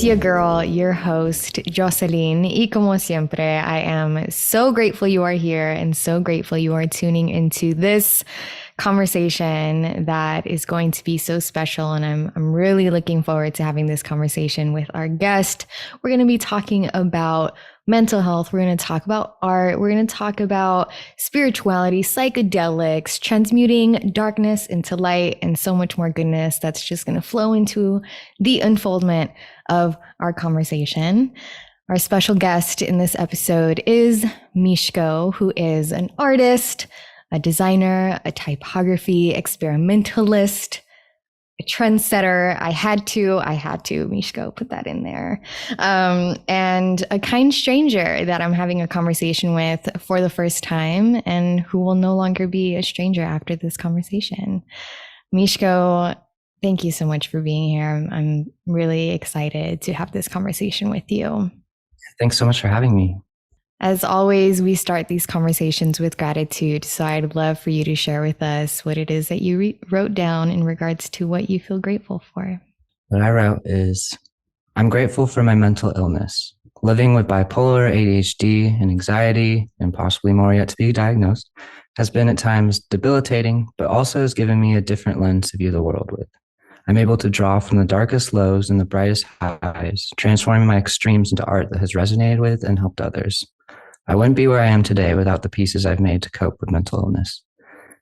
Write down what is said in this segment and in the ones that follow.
your girl, your host, Jocelyn. Y como siempre, I am so grateful you are here and so grateful you are tuning into this conversation that is going to be so special. And I'm really looking forward to having this conversation with our guest. We're going to be talking about mental health. We're going to talk about art. We're going to talk about spirituality, psychedelics, transmuting darkness into light, and so much more goodness that's just going to flow into the unfoldment of our conversation. Our special guest in this episode is Mishko, who is an artist, a designer, a typography experimentalist, a trendsetter. I had to, Mishko, put that in there. And a kind stranger that I'm having a conversation with for the first time and who will no longer be a stranger after this conversation. Mishko, thank you so much for being here. I'm really excited to have this conversation with you. Thanks so much for having me. As always, we start these conversations with gratitude. So I'd love for you to share with us what it is that you wrote down in regards to what you feel grateful for. What I wrote is, I'm grateful for my mental illness. Living with bipolar, ADHD, and anxiety, and possibly more yet to be diagnosed, has been at times debilitating, but also has given me a different lens to view the world with. I'm able to draw from the darkest lows and the brightest highs, transforming my extremes into art that has resonated with and helped others. I wouldn't be where I am today without the pieces I've made to cope with mental illness.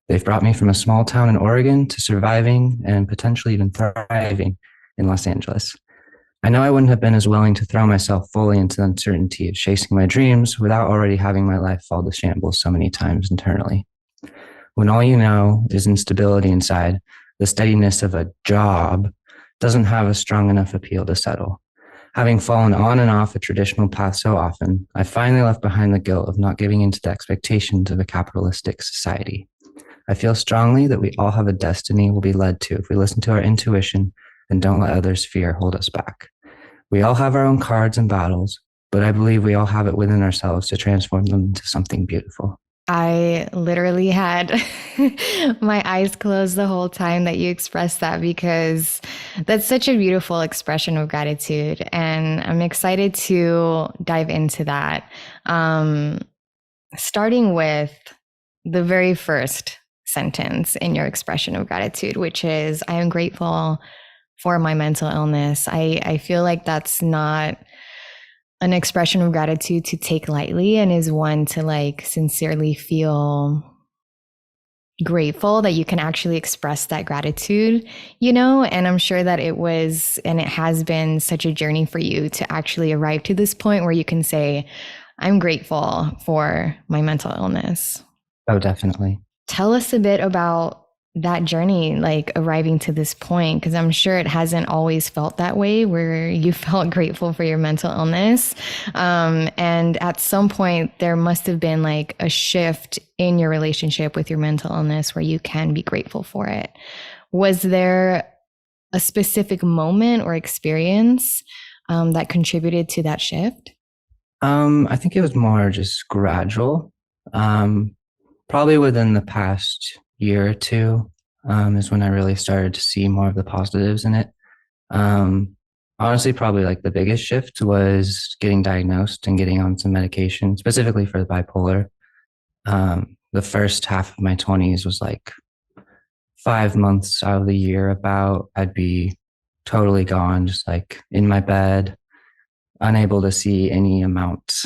They've brought me from a small town in Oregon to surviving and potentially even thriving in Los Angeles. I know I wouldn't have been as willing to throw myself fully into the uncertainty of chasing my dreams without already having my life fall to shambles so many times internally. When all you know is instability inside, the steadiness of a job doesn't have a strong enough appeal to settle. Having fallen on and off a traditional path so often, I finally left behind the guilt of not giving into the expectations of a capitalistic society. I feel strongly that we all have a destiny we'll be led to if we listen to our intuition and don't let others' fear hold us back. We all have our own cards and battles, but I believe we all have it within ourselves to transform them into something beautiful. I literally had my eyes closed the whole time that you expressed that, because that's such a beautiful expression of gratitude. And I'm excited to dive into that. Starting with the very first sentence in your expression of gratitude, which is, I am grateful for my mental illness. I feel like that's not an expression of gratitude to take lightly, and is one to like sincerely feel grateful that you can actually express that gratitude, you know? And I'm sure that it was, and it has been such a journey for you to actually arrive to this point where you can say, I'm grateful for my mental illness. Oh, definitely. Tell us a bit about that journey, like arriving to this point, because I'm sure it hasn't always felt that way where you felt grateful for your mental illness. And at some point, there must have been like a shift in your relationship with your mental illness where you can be grateful for it. Was there a specific moment or experience that contributed to that shift? I think it was more just gradual. Probably within the past year or two is when I really started to see more of the positives in it. Honestly, probably like the biggest shift was getting diagnosed and getting on some medication, specifically for the bipolar. The first half of my 20s was like 5 months out of the year about, I'd be totally gone, just like in my bed, unable to see any amount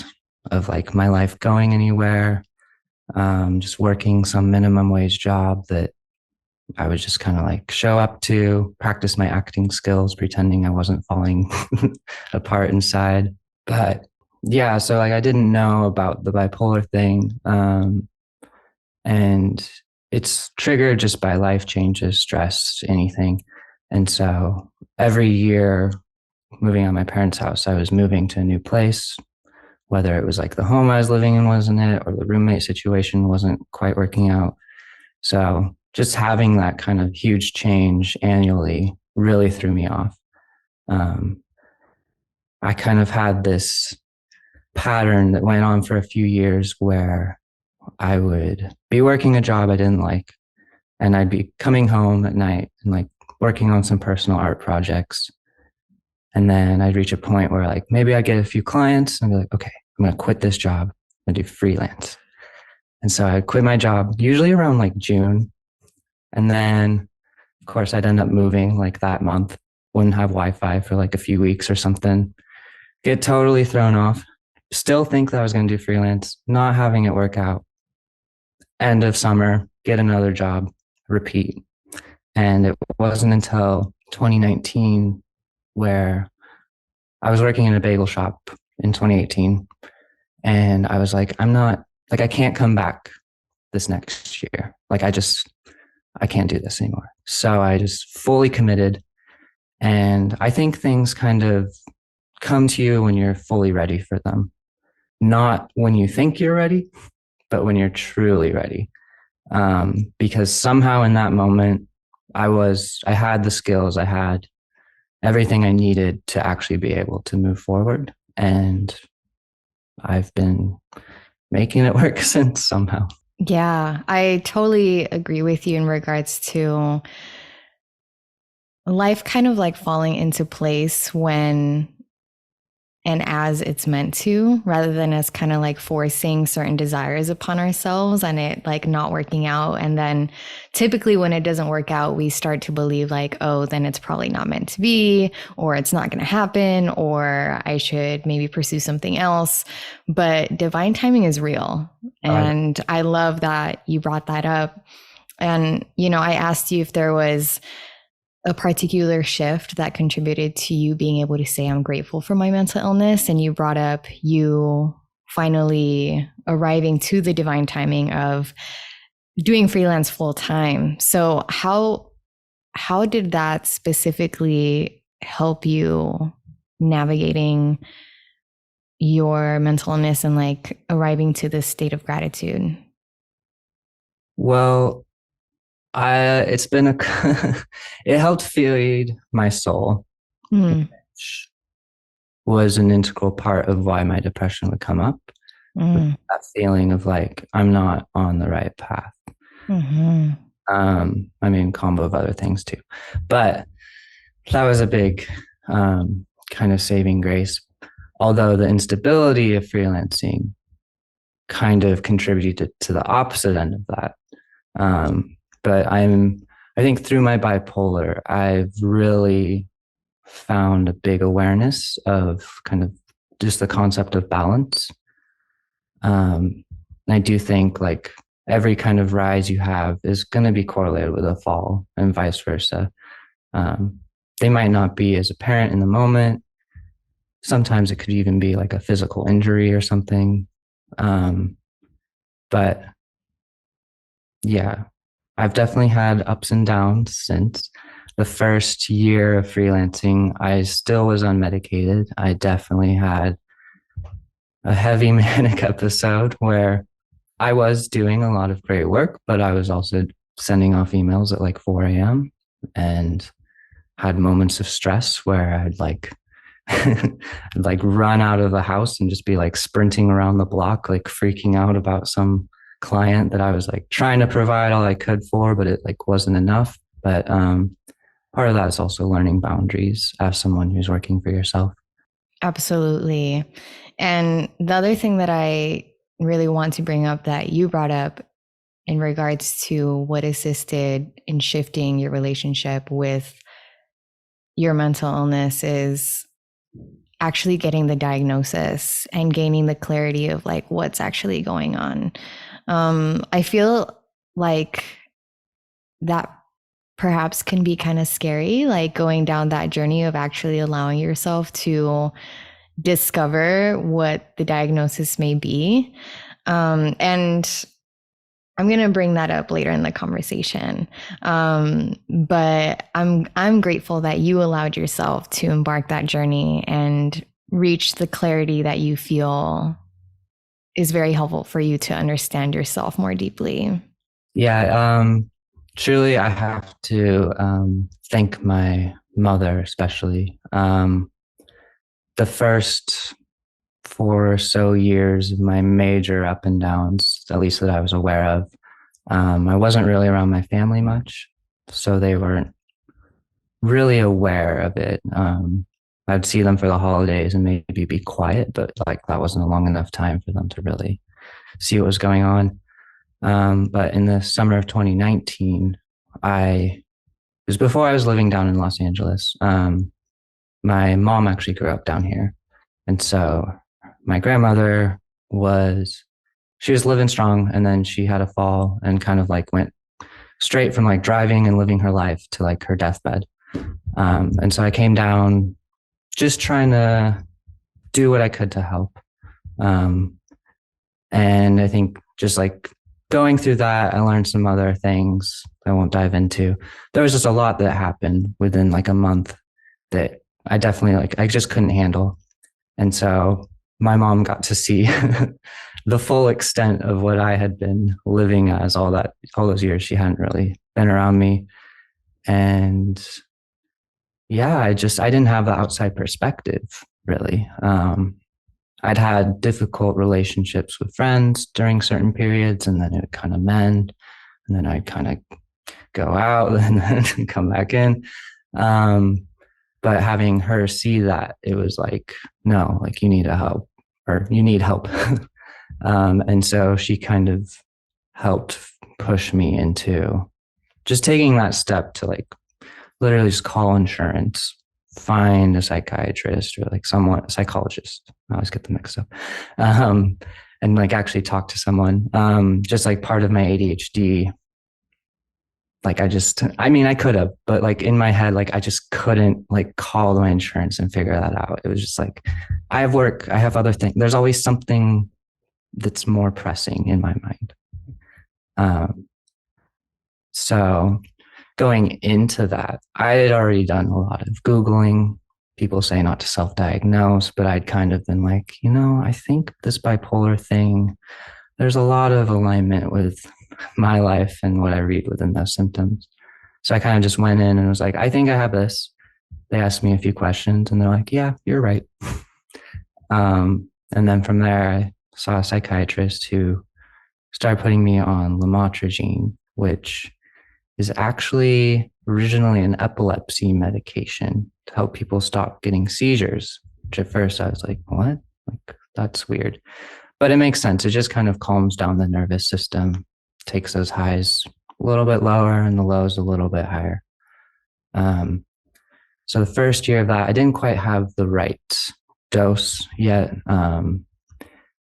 of like my life going anywhere. Just working some minimum wage job that I would just kind of like show up to, practice my acting skills, pretending I wasn't falling apart inside. But yeah, so like I didn't know about the bipolar thing. And it's triggered just by life changes, stress, anything. And so every year moving out of my parents' house, I was moving to a new place, whether it was like the home I was living in wasn't it, or the roommate situation wasn't quite working out. So just having that kind of huge change annually really threw me off. I kind of had this pattern that went on for a few years where I would be working a job I didn't like, and I'd be coming home at night and like working on some personal art projects. And then I'd reach a point where like maybe I get a few clients and I'd be like, okay, I'm going to quit this job and do freelance. And so I quit my job usually around like June. And then of course I'd end up moving like that month, wouldn't have Wi-Fi for like a few weeks or something, get totally thrown off, still think that I was going to do freelance, not having it work out. End of summer, get another job, repeat. And it wasn't until 2019 where I was working in a bagel shop in 2018. And I was like, I can't come back this next year. Like, I can't do this anymore. So I just fully committed. And I think things kind of come to you when you're fully ready for them, not when you think you're ready, but when you're truly ready. Because somehow in that moment, I had the skills, I had everything I needed to actually be able to move forward. And I've been making it work since somehow. Yeah, I totally agree with you in regards to life kind of like falling into place when and as it's meant to, rather than us kind of like forcing certain desires upon ourselves and it like not working out. And then typically when it doesn't work out, we start to believe like, oh, then it's probably not meant to be, or it's not going to happen, or I should maybe pursue something else. But divine timing is real. And I love that you brought that up. And, I asked you if there was a particular shift that contributed to you being able to say, I'm grateful for my mental illness. And you brought up you finally arriving to the divine timing of doing freelance full time. So how did that specifically help you navigating your mental illness and like arriving to this state of gratitude? Well, it's been it helped feed my soul, which was an integral part of why my depression would come up. That feeling of like, I'm not on the right path. I mean, combo of other things too, but that was a big kind of saving grace. Although the instability of freelancing kind of contributed to the opposite end of that. But I think through my bipolar, I've really found a big awareness of kind of just the concept of balance. I do think like every kind of rise you have is going to be correlated with a fall and vice versa. They might not be as apparent in the moment. Sometimes it could even be like a physical injury or something. But yeah, I've definitely had ups and downs since. The first year of freelancing, I still was unmedicated. I definitely had a heavy manic episode where I was doing a lot of great work, but I was also sending off emails at like 4 a.m. and had moments of stress where I'd like run out of the house and just be like sprinting around the block, like freaking out about some client that I was like trying to provide all I could for, but it like wasn't enough. But part of that is also learning boundaries as someone who's working for yourself. Absolutely. And the other thing that I really want to bring up that you brought up in regards to what assisted in shifting your relationship with your mental illness is actually getting the diagnosis and gaining the clarity of like what's actually going on. I feel like that perhaps can be kind of scary, like going down that journey of actually allowing yourself to discover what the diagnosis may be. And I'm going to bring that up later in the conversation. But I'm grateful that you allowed yourself to embark that journey and reach the clarity that you feel is very helpful for you to understand yourself more deeply. Yeah, truly, I have to thank my mother, especially. The first 4 or so years of my major up and downs, at least that I was aware of, I wasn't really around my family much, so they weren't really aware of it. I'd see them for the holidays and maybe be quiet, but like that wasn't a long enough time for them to really see what was going on. But in the summer of 2019, it was before I was living down in Los Angeles. My mom actually grew up down here. And so my grandmother she was living strong, and then she had a fall and kind of like went straight from like driving and living her life to like her deathbed. And so I came down just trying to do what I could to help. Um, and I think just like going through that, I learned some other things I won't dive into. There was just a lot that happened within like a month that I definitely I just couldn't handle. And so my mom got to see the full extent of what I had been living as all those years. She hadn't really been around me. And yeah, I didn't have the outside perspective really. I'd had difficult relationships with friends during certain periods, and then it would kind of mend, and then I'd kind of go out and then come back in. But having her see that, it was like, no, like you need help, or you need help. And so she kind of helped push me into just taking that step to like literally just call insurance, find a psychiatrist or like someone, a psychologist. I always get them mixed up. And like actually talk to someone. Just like part of my ADHD, like I could have, but like in my head, like I just couldn't like call my insurance and figure that out. It was just like, I have work, I have other things. There's always something that's more pressing in my mind. So going into that, I had already done a lot of Googling. People say not to self-diagnose, but I'd kind of been like, I think this bipolar thing, there's a lot of alignment with my life and what I read within those symptoms. So I kind of just went in and was like, I think I have this. They asked me a few questions and they're like, yeah, you're right. And then from there, I saw a psychiatrist who started putting me on lamotrigine, which is actually originally an epilepsy medication to help people stop getting seizures, which at first I was like, what? Like, that's weird. But it makes sense. It just kind of calms down the nervous system, takes those highs a little bit lower and the lows a little bit higher. So the first year of that, I didn't quite have the right dose yet.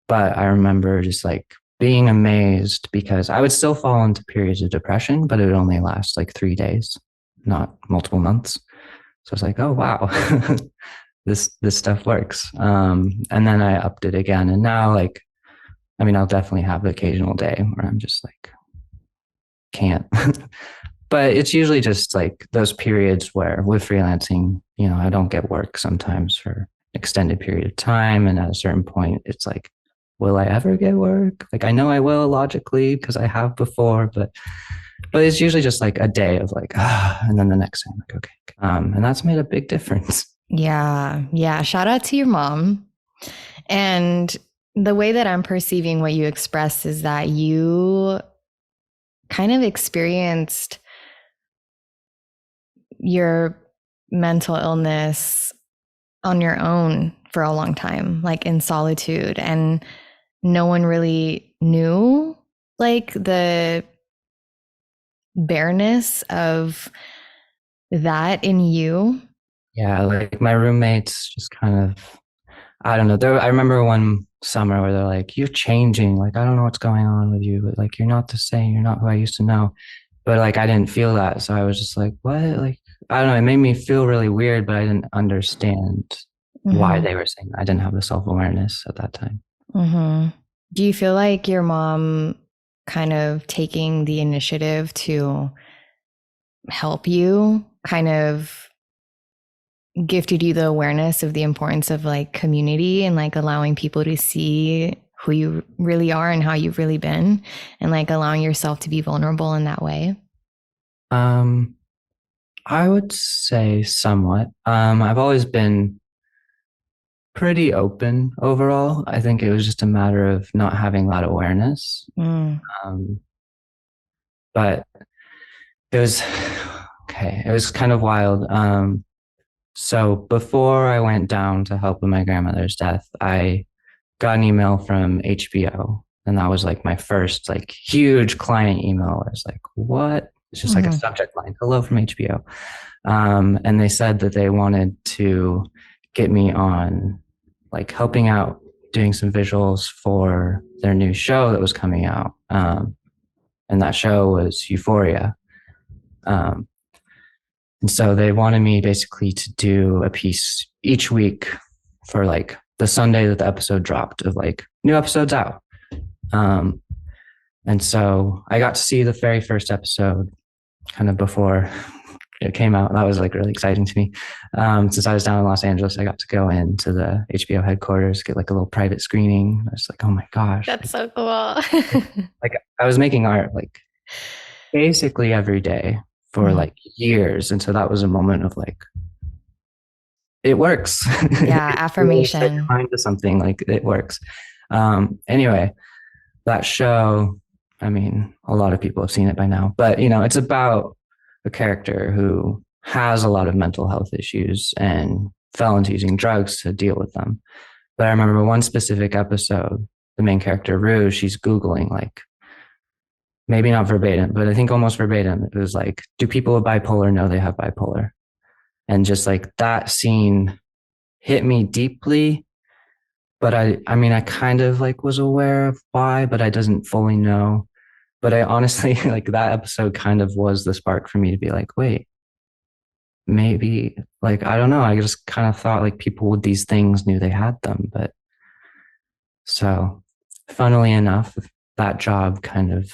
But I remember just like being amazed because I would still fall into periods of depression, but it would only last like 3 days, not multiple months. So I was like, oh, wow, this stuff works. And then I upped it again. And now like, I'll definitely have the occasional day where I'm just like, can't. But it's usually just like those periods where with freelancing, I don't get work sometimes for an extended period of time. And at a certain point, it's like, will I ever get work? Like I know I will logically because I have before, but it's usually just like a day of like, and then the next day I'm like, okay. And that's made a big difference. Yeah. Yeah. Shout out to your mom. And the way that I'm perceiving what you expressed is that you kind of experienced your mental illness on your own for a long time, like in solitude, and no one really knew like the bareness of that in you. Yeah, like my roommates just kind of, I don't know. I remember one summer where they're like, "You're changing. Like I don't know what's going on with you, but like you're not the same. You're not who I used to know." But like I didn't feel that, so I was just like, "What?" Like I don't know. It made me feel really weird, but I didn't understand why they were saying that. I didn't have the self-awareness at that time. Do you feel like your mom kind of taking the initiative to help you kind of gifted you the awareness of the importance of like community and like allowing people to see who you really are and how you've really been, and like allowing yourself to be vulnerable in that way? I would say somewhat. I've always been pretty open overall. I think it was just a matter of not having that awareness. Um, but it was okay. It was kind of wild. So before I went down to help with my grandmother's death, I got an email from HBO. And that was like my first like huge client email. I was like, what? It's just like a Mm-hmm. subject line, hello from HBO. And they said that they wanted to get me on like helping out doing some visuals for their new show that was coming out. And that show was Euphoria. Um, and so they wanted me basically to do a piece each week for like the Sunday that the episode dropped of like new episodes out. Um, and so I got to see the very first episode kind of before it came out. That was like really exciting to me. Since I was down in Los Angeles, I got to go into the HBO headquarters, get like a little private screening. I was like, oh my gosh. That's so cool. Like I was making art like basically every day for Mhm. like years. And so that was a moment of like, it works. Yeah, Really set your affirmation. mind to something, like it works. Anyway, that show, I mean, a lot of people have seen it by now, but you know, it's about a character who has a lot of mental health issues and fell into using drugs to deal with them. But I remember one specific episode, the main character, Rue, she's Googling, like, maybe not verbatim, but I think almost verbatim. It was like, do people with bipolar know they have bipolar? And just like that scene hit me deeply. But I mean, I kind of like was aware of why, but I didn't fully know. But I honestly, like that episode kind of was the spark for me to be like, wait, maybe, like, I don't know. I just kind of thought like people with these things knew they had them. But so, funnily enough, that job kind of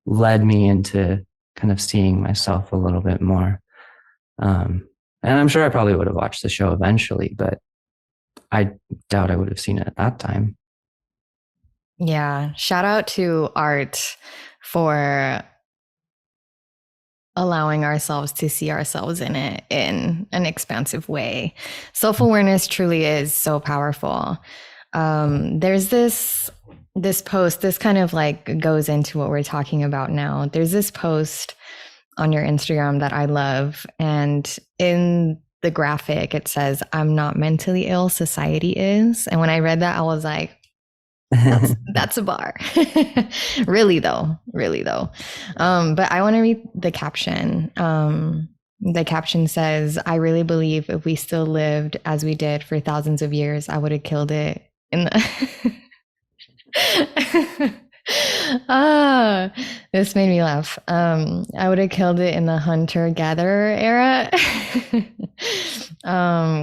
led me into kind of seeing myself a little bit more. And I'm sure I probably would have watched the show eventually, but I doubt I would have seen it at that time. Yeah. Shout out to art for allowing ourselves to see ourselves in it in an expansive way. Self-awareness truly is so powerful. There's this post, this kind of like goes into what we're talking about now. There's this post on your Instagram that I love, and in the graphic it says, "I'm not mentally ill, society is." And when I read that, I was like, that's a bar. Really though, really though. But I want to read the caption. The caption says, "I really believe if we still lived as we did for thousands of years, I would have killed it in the." Ah, this made me laugh. I would have killed it in the hunter-gatherer era.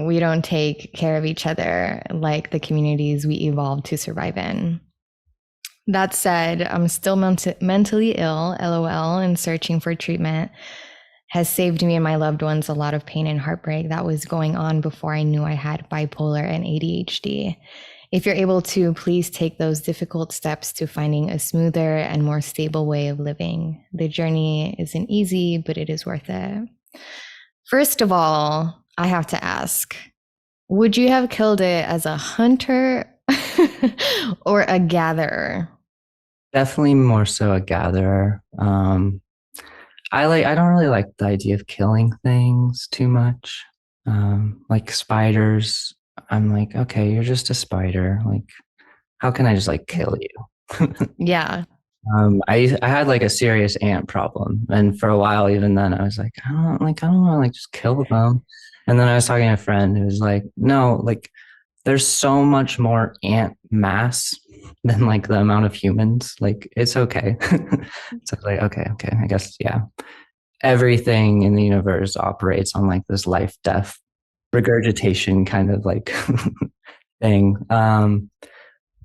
We don't take care of each other like the communities we evolved to survive in. That said, I'm still mentally ill, lol, and searching for treatment has saved me and my loved ones a lot of pain and heartbreak that was going on before I knew I had bipolar and ADHD. If you're able to, please take those difficult steps to finding a smoother and more stable way of living. The journey isn't easy, but it is worth it. First of all, I have to ask, would you have killed it as a hunter or a gatherer? Definitely more so a gatherer. I don't really like the idea of killing things too much. Like spiders, I'm like, okay, you're just a spider. Like, how can I just like kill you? Yeah. I had like a serious ant problem, and for a while, even then, I was like, I don't want to like just kill them. And then I was talking to a friend who was like, no, like there's so much more ant mass than like the amount of humans. Like it's okay. So like, okay, I guess yeah. Everything in the universe operates on like this life death regurgitation kind of like thing.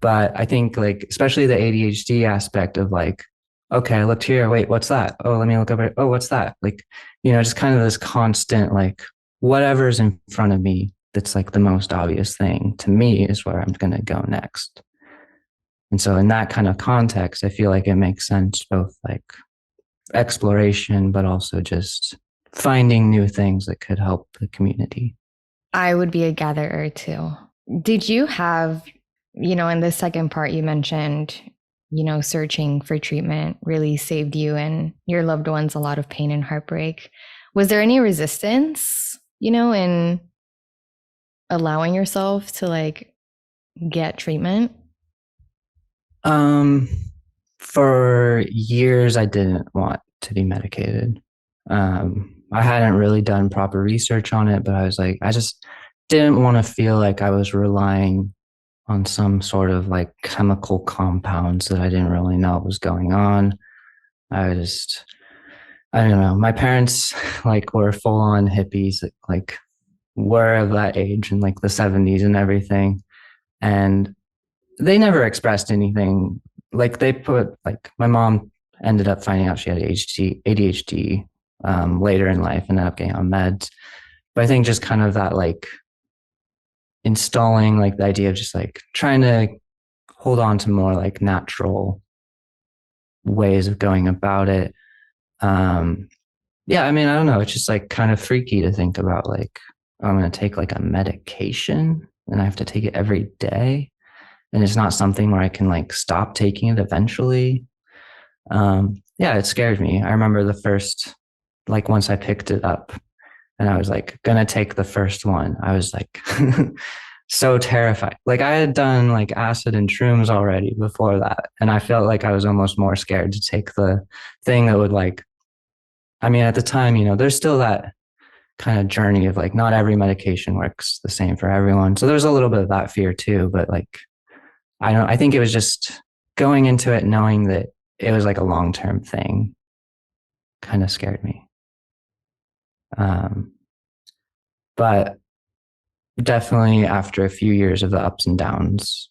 But I think like especially the ADHD aspect of like, okay, I looked here, wait, what's that? Oh, let me look over it. Oh, what's that? Like, you know, just kind of this constant like whatever's in front of me that's like the most obvious thing to me is where I'm gonna go next. And so in that kind of context, I feel like it makes sense both like exploration, but also just finding new things that could help the community. I would be a gatherer too. Did you have, in the second part you mentioned, searching for treatment really saved you and your loved ones a lot of pain and heartbreak. Was there any resistance, in allowing yourself to like get treatment? Um, for years, I didn't want to be medicated. I hadn't really done proper research on it, but I was like, I just didn't want to feel like I was relying on some sort of like chemical compounds that I didn't really know what was going on. I just, I don't know. My parents like were full on hippies, like were of that age in like the 70s and everything. And they never expressed anything. Like they put like my mom ended up finding out she had ADHD later in life, ended up getting on meds. But I think just kind of that like installing like the idea of just like trying to hold on to more like natural ways of going about it. Um, yeah, I mean, I don't know. It's just like kind of freaky to think about like, oh, I'm going to take like a medication and I have to take it every day. And it's not something where I can like stop taking it eventually. Yeah, it scared me. I remember the first, like once I picked it up and I was like, gonna take the first one, I was like, so terrified. Like I had done like acid and shrooms already before that. And I felt like I was almost more scared to take the thing that would like, I mean, at the time, there's still that kind of journey of like not every medication works the same for everyone. So there's a little bit of that fear too. But like, I think it was just going into it knowing that it was like a long term thing kind of scared me. Um, but definitely after a few years of the ups and downs,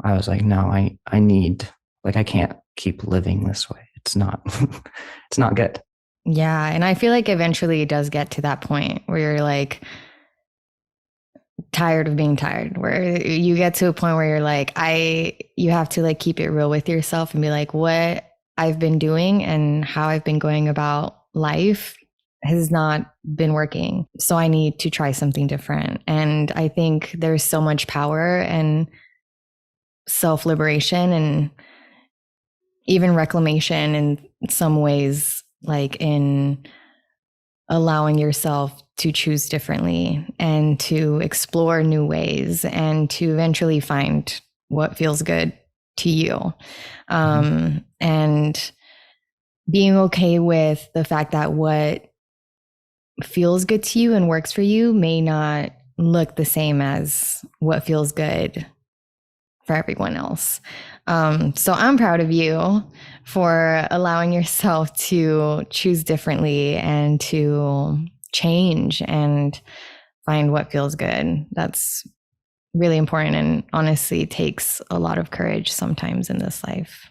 I was like, no, I need, like, I can't keep living this way. It's not, it's not good. Yeah. And I feel like eventually it does get to that point where you're like tired of being tired, where you get to a point where you're like, you have to like keep it real with yourself and be like, what I've been doing and how I've been going about life has not been working. So I need to try something different. And I think there's so much power and self liberation and even reclamation in some ways, like in allowing yourself to choose differently and to explore new ways and to eventually find what feels good to you. And being okay with the fact that what feels good to you and works for you may not look the same as what feels good for everyone else. So I'm proud of you for allowing yourself to choose differently and to change and find what feels good. That's really important and honestly takes a lot of courage sometimes in this life.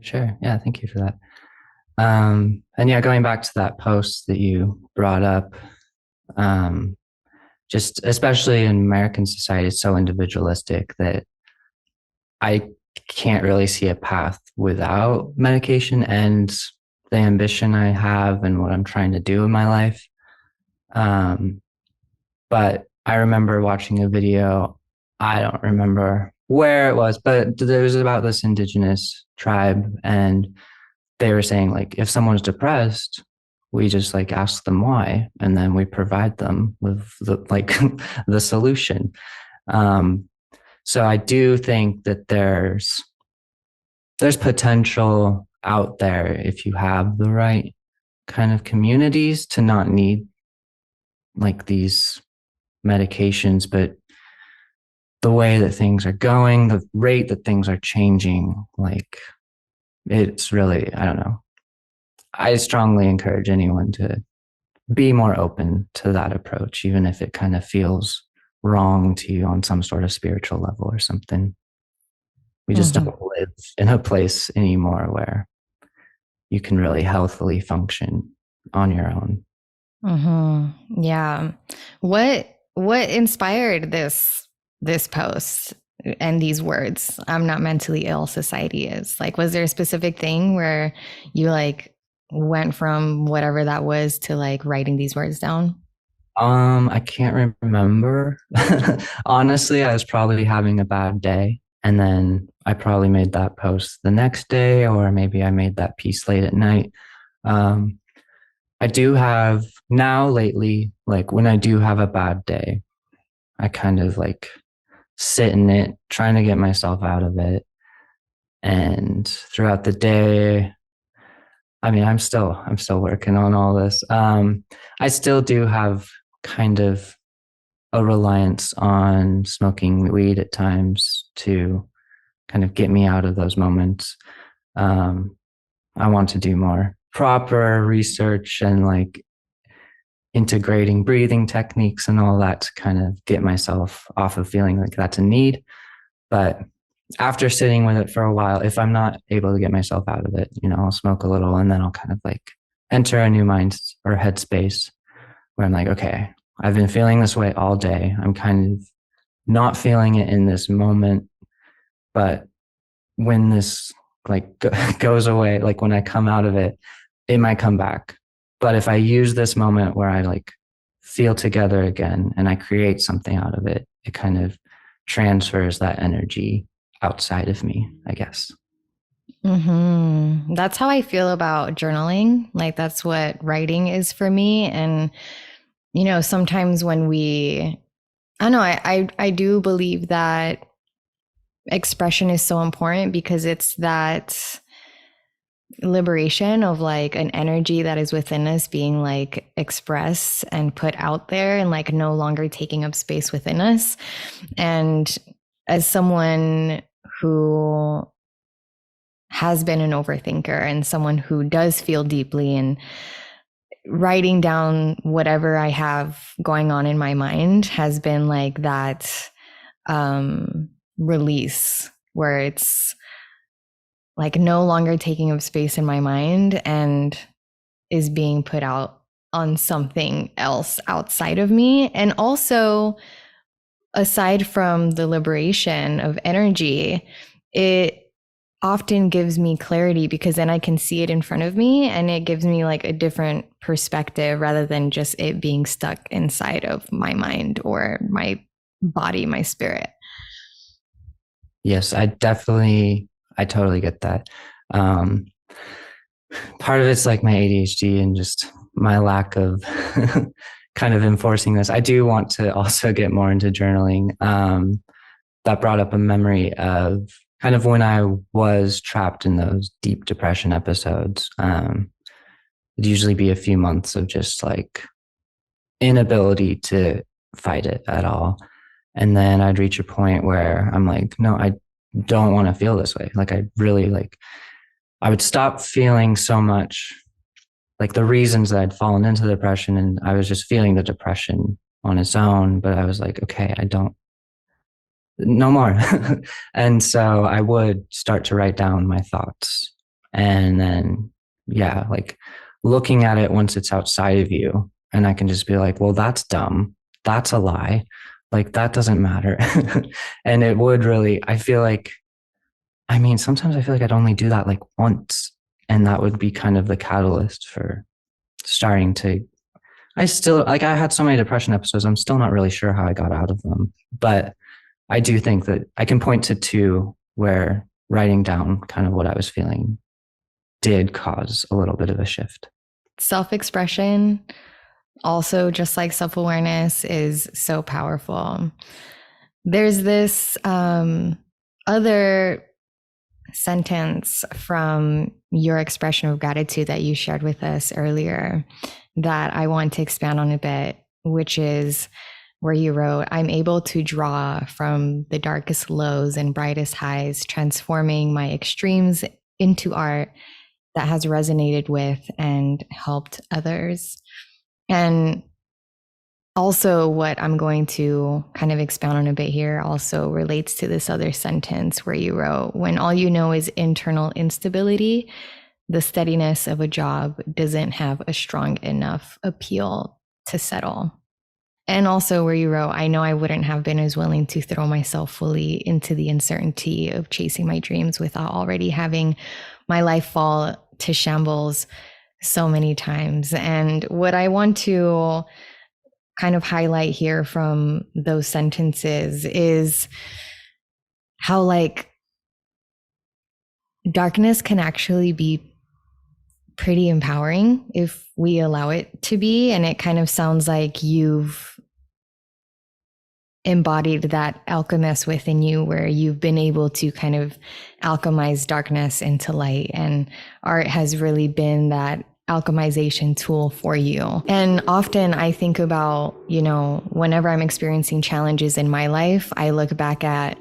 Sure. Yeah. Thank you for that. And yeah, going back to that post that you brought up, um, just especially in American society, it's so individualistic that I can't really see a path without medication and the ambition I have and what I'm trying to do in my life. Um, but I remember watching a video. I don't remember where it was, but it was about this indigenous tribe, and they were saying like if someone's depressed, we just like ask them why, and then we provide them with the like the solution. Um, so I do think that there's potential out there if you have the right kind of communities to not need like these medications, but the way that things are going, the rate that things are changing, like it's really, I don't know. I strongly encourage anyone to be more open to that approach, even if it kind of feels wrong to you on some sort of spiritual level or something. We just Mm-hmm. don't live in a place anymore where you can really healthily function on your own. Mm-hmm. Yeah. What inspired this post and these words? I'm not mentally ill, society is. Like, was there a specific thing where you like went from whatever that was to like writing these words down? I can't remember. Honestly, I was probably having a bad day. And then I probably made that post the next day, or maybe I made that piece late at night. Um, I do have now lately, like when I do have a bad day, I kind of like sit in it, trying to get myself out of it. And throughout the day, I mean, I'm still working on all this. I still do have kind of a reliance on smoking weed at times to kind of get me out of those moments. Um, I want to do more proper research and like integrating breathing techniques and all that to kind of get myself off of feeling like that's a need. But after sitting with it for a while, if I'm not able to get myself out of it, I'll smoke a little and then I'll kind of like enter a new mind or headspace where I'm like, okay, I've been feeling this way all day. I'm kind of not feeling it in this moment, but when this like goes away, like when I come out of it, it might come back. But if I use this moment where I like feel together again and I create something out of it, it kind of transfers that energy outside of me, I guess. That's how I feel about journaling. Like that's what writing is for me. And sometimes when I don't know, I do believe that expression is so important because it's that liberation of like an energy that is within us being like expressed and put out there and like no longer taking up space within us. And as someone who has been an overthinker and someone who does feel deeply, and writing down whatever I have going on in my mind has been like that release where it's like no longer taking up space in my mind and is being put out on something else outside of me. And also, aside from the liberation of energy, it often gives me clarity because then I can see it in front of me and it gives me like a different perspective rather than just it being stuck inside of my mind or my body, my spirit. Yes, I totally get that. Um, Part of it's like my ADHD and just my lack of kind of enforcing this. I do want to also get more into journaling. That brought up a memory of kind of when I was trapped in those deep depression episodes. It'd usually be a few months of just like inability to fight it at all. And then I'd reach a point where I'm like, no, I don't want to feel this way. Like I really like I would stop feeling so much like the reasons that I'd fallen into depression and I was just feeling the depression on its own. But I was like, okay, I don't, no more. And so I would start to write down my thoughts. And then, yeah, like looking at it once it's outside of you. And I can just be like, well, that's dumb. That's a lie. Like that doesn't matter. And it would really, I feel like, I mean, sometimes I feel like I'd only do that like once. And that would be kind of the catalyst for starting to I still like I had so many depression episodes. I'm still not really sure how I got out of them. But I do think that I can point to two where writing down kind of what I was feeling did cause a little bit of a shift. Self expression, also just like self awareness, is so powerful. There's this other sentence from your expression of gratitude that you shared with us earlier that I want to expand on a bit, which is where you wrote, I'm able to draw from the darkest lows and brightest highs, transforming my extremes into art that has resonated with and helped others. And also, what I'm going to kind of expound on a bit here also relates to this other sentence where you wrote, when all you know is internal instability, the steadiness of a job doesn't have a strong enough appeal to settle. And also, where you wrote, I know I wouldn't have been as willing to throw myself fully into the uncertainty of chasing my dreams without already having my life fall to shambles so many times. And what I want to kind of highlight here from those sentences is how like darkness can actually be pretty empowering if we allow it to be. And it kind of sounds like you've embodied that alchemist within you, where you've been able to kind of alchemize darkness into light. And art has really been that alchemization tool for you. And often I think about, whenever I'm experiencing challenges in my life, I look back at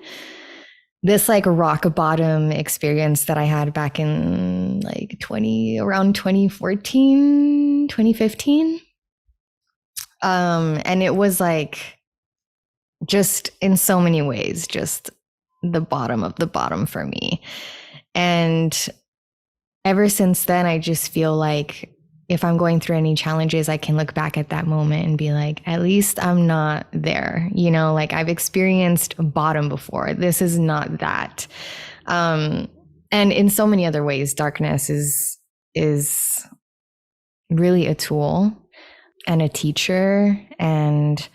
this like rock bottom experience that I had back in like around 2014, 2015. And it was like, just in so many ways, just the bottom of the bottom for me. And ever since then, I just feel like if I'm going through any challenges, I can look back at that moment and be like, at least I'm not there. Like I've experienced bottom before. This is not that. And in so many other ways, darkness is really a tool and a teacher. And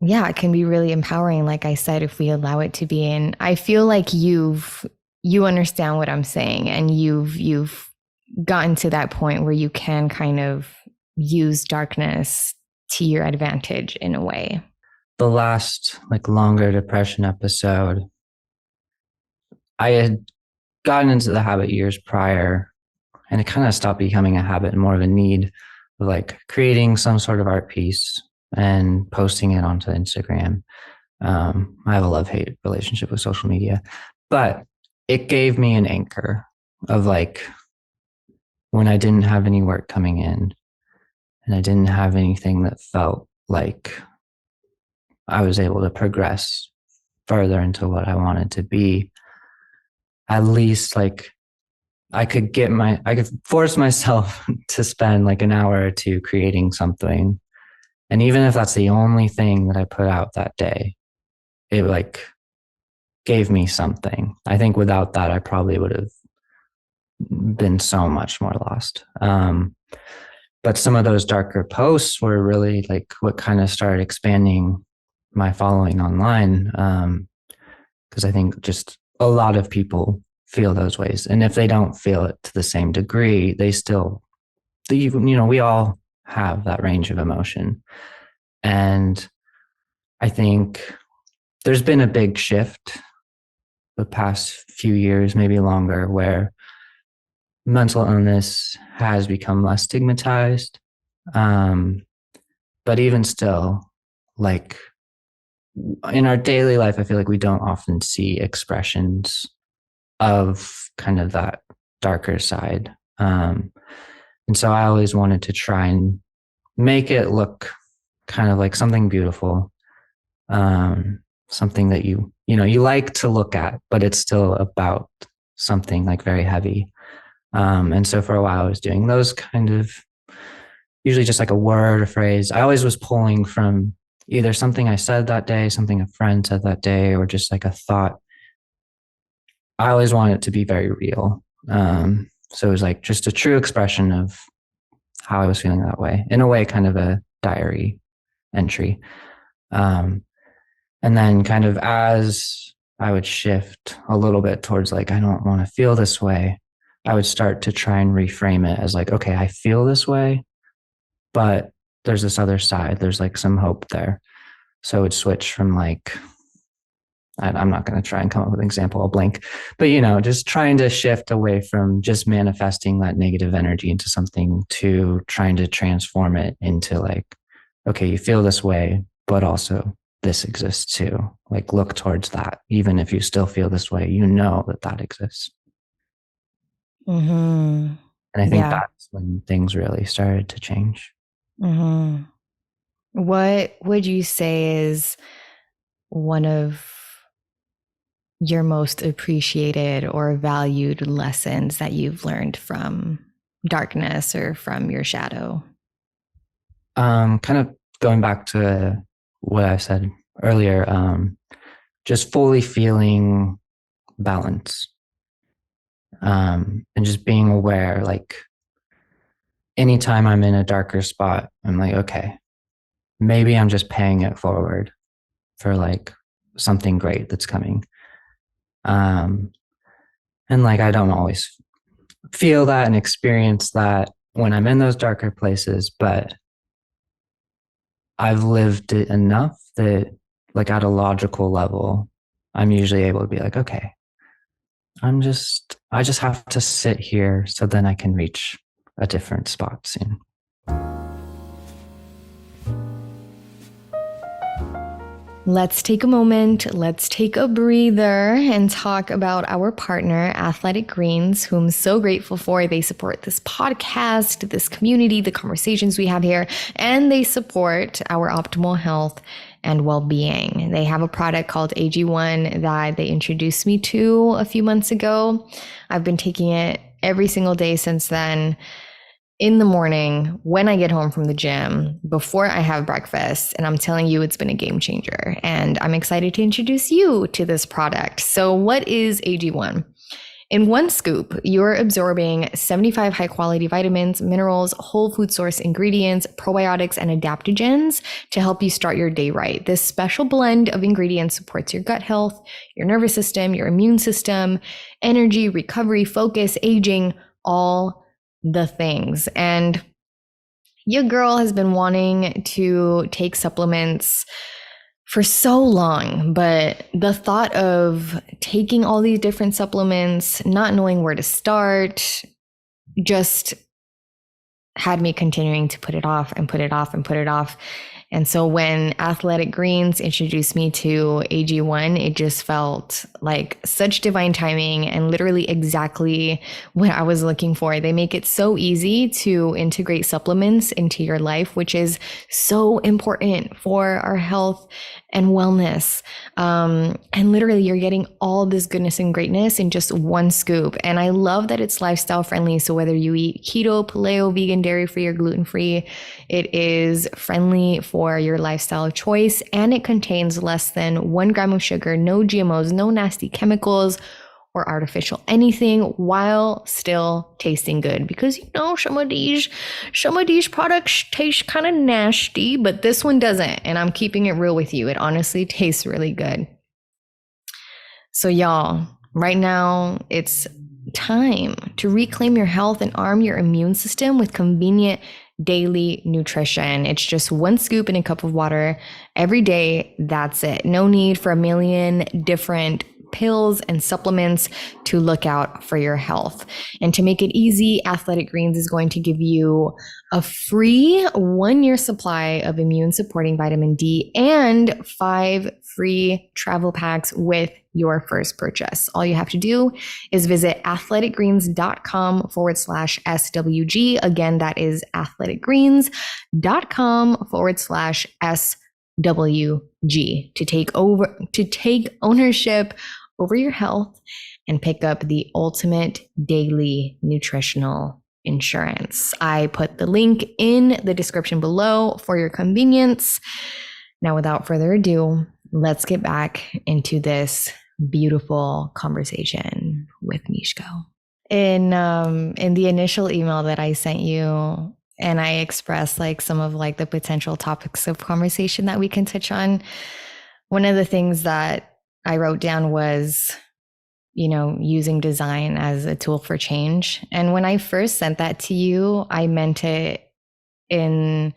yeah, it can be really empowering, like I said, if we allow it to be. And I feel like you understand what I'm saying, and you've gotten to that point where you can kind of use darkness to your advantage in a way. The last like longer depression episode, I had gotten into the habit years prior, and it kind of stopped becoming a habit and more of a need of like creating some sort of art piece and posting it onto Instagram. I have a love-hate relationship with social media, but it gave me an anchor of like when I didn't have any work coming in and I didn't have anything that felt like I was able to progress further into what I wanted to be. At least like I could force myself to spend like an hour or two creating something. And even if that's the only thing that I put out that day, it like gave me something. I think without that, I probably would have been so much more lost. But some of those darker posts were really like what kind of started expanding my following online. Because I think just a lot of people feel those ways. And if they don't feel it to the same degree, we all have that range of emotion. And I think there's been a big shift the past few years, maybe longer, where mental illness has become less stigmatized. But even still, like in our daily life, I feel like we don't often see expressions of kind of that darker side. And so I always wanted to try and make it look kind of like something beautiful, something that you like to look at, but it's still about something like very heavy. And so for a while I was doing those kind of, usually just like a word or phrase. I always was pulling from either something I said that day, something a friend said that day, or just like a thought. I always wanted it to be very real. So it was like just a true expression of how I was feeling that way, in a way, kind of a diary entry. And then kind of as I would shift a little bit towards like, I don't want to feel this way, I would start to try and reframe it as like, okay, I feel this way, but there's this other side. There's like some hope there. So it would switch from like, I'm not going to try and come up with an example, I'll blank, but just trying to shift away from just manifesting that negative energy into something to trying to transform it into like, okay, you feel this way, but also this exists too. Like look towards that. Even if you still feel this way, that exists. Mm-hmm. And I think Yeah. that's when things really started to change. Mm-hmm. What would you say is one of your most appreciated or valued lessons that you've learned from darkness or from your shadow? Kind of going back to what I said earlier, just fully feeling balance, and just being aware, like anytime I'm in a darker spot, I'm like, okay, maybe I'm just paying it forward for like something great that's coming. And like, I don't always feel that and experience that when I'm in those darker places, but I've lived it enough that, like, at a logical level, I'm usually able to be like, okay, I just have to sit here so then I can reach a different spot soon. Let's take a moment, let's take a breather and talk about our partner, Athletic Greens, who I'm so grateful for. They support this podcast, this community, the conversations we have here, and they support our optimal health and well-being. They have a product called AG1 that they introduced me to a few months ago. I've been taking it every single day since then. In the morning, when I get home from the gym, before I have breakfast, and I'm telling you, it's been a game changer. And I'm excited to introduce you to this product. So, what is AG1? In one scoop, you're absorbing 75 high quality vitamins, minerals, whole food source ingredients, probiotics, and adaptogens to help you start your day right. This special blend of ingredients supports your gut health, your nervous system, your immune system, energy, recovery, focus, aging, all the things. And your girl has been wanting to take supplements for so long, but the thought of taking all these different supplements, not knowing where to start, just had me continuing to put it off and put it off and put it off. And so when Athletic Greens introduced me to AG1, it just felt like such divine timing and literally exactly what I was looking for. They make it so easy to integrate supplements into your life, which is so important for our health and wellness. And literally you're getting all this goodness and greatness in just one scoop. And I love that it's lifestyle friendly. So whether you eat keto, paleo, vegan, dairy-free, or gluten-free, it is friendly for your lifestyle choice. And it contains less than 1 gram of sugar, no GMOs, no nasty chemicals or artificial anything, while still tasting good. Because some of these products taste kind of nasty, but this one doesn't. And I'm keeping it real with you. It honestly tastes really good. So y'all, right now it's time to reclaim your health and arm your immune system with convenient daily nutrition. It's just 1 scoop in a cup of water every day. That's it. No need for a million different pills and supplements to look out for your health. And to make it easy, Athletic Greens is going to give you a free 1-year supply of immune supporting vitamin D and 5 free travel packs with your first purchase. All you have to do is visit athleticgreens.com/SWG. Again, that is athleticgreens.com/SWG to take ownership over your health and pick up the ultimate daily nutritional insurance. I put the link in the description below for your convenience. Now, without further ado, let's get back into this beautiful conversation with Mishko. In the initial email that I sent you, and I expressed like some of like the potential topics of conversation that we can touch on, one of the things that I wrote down was, using design as a tool for change. And when I first sent that to you, I meant it in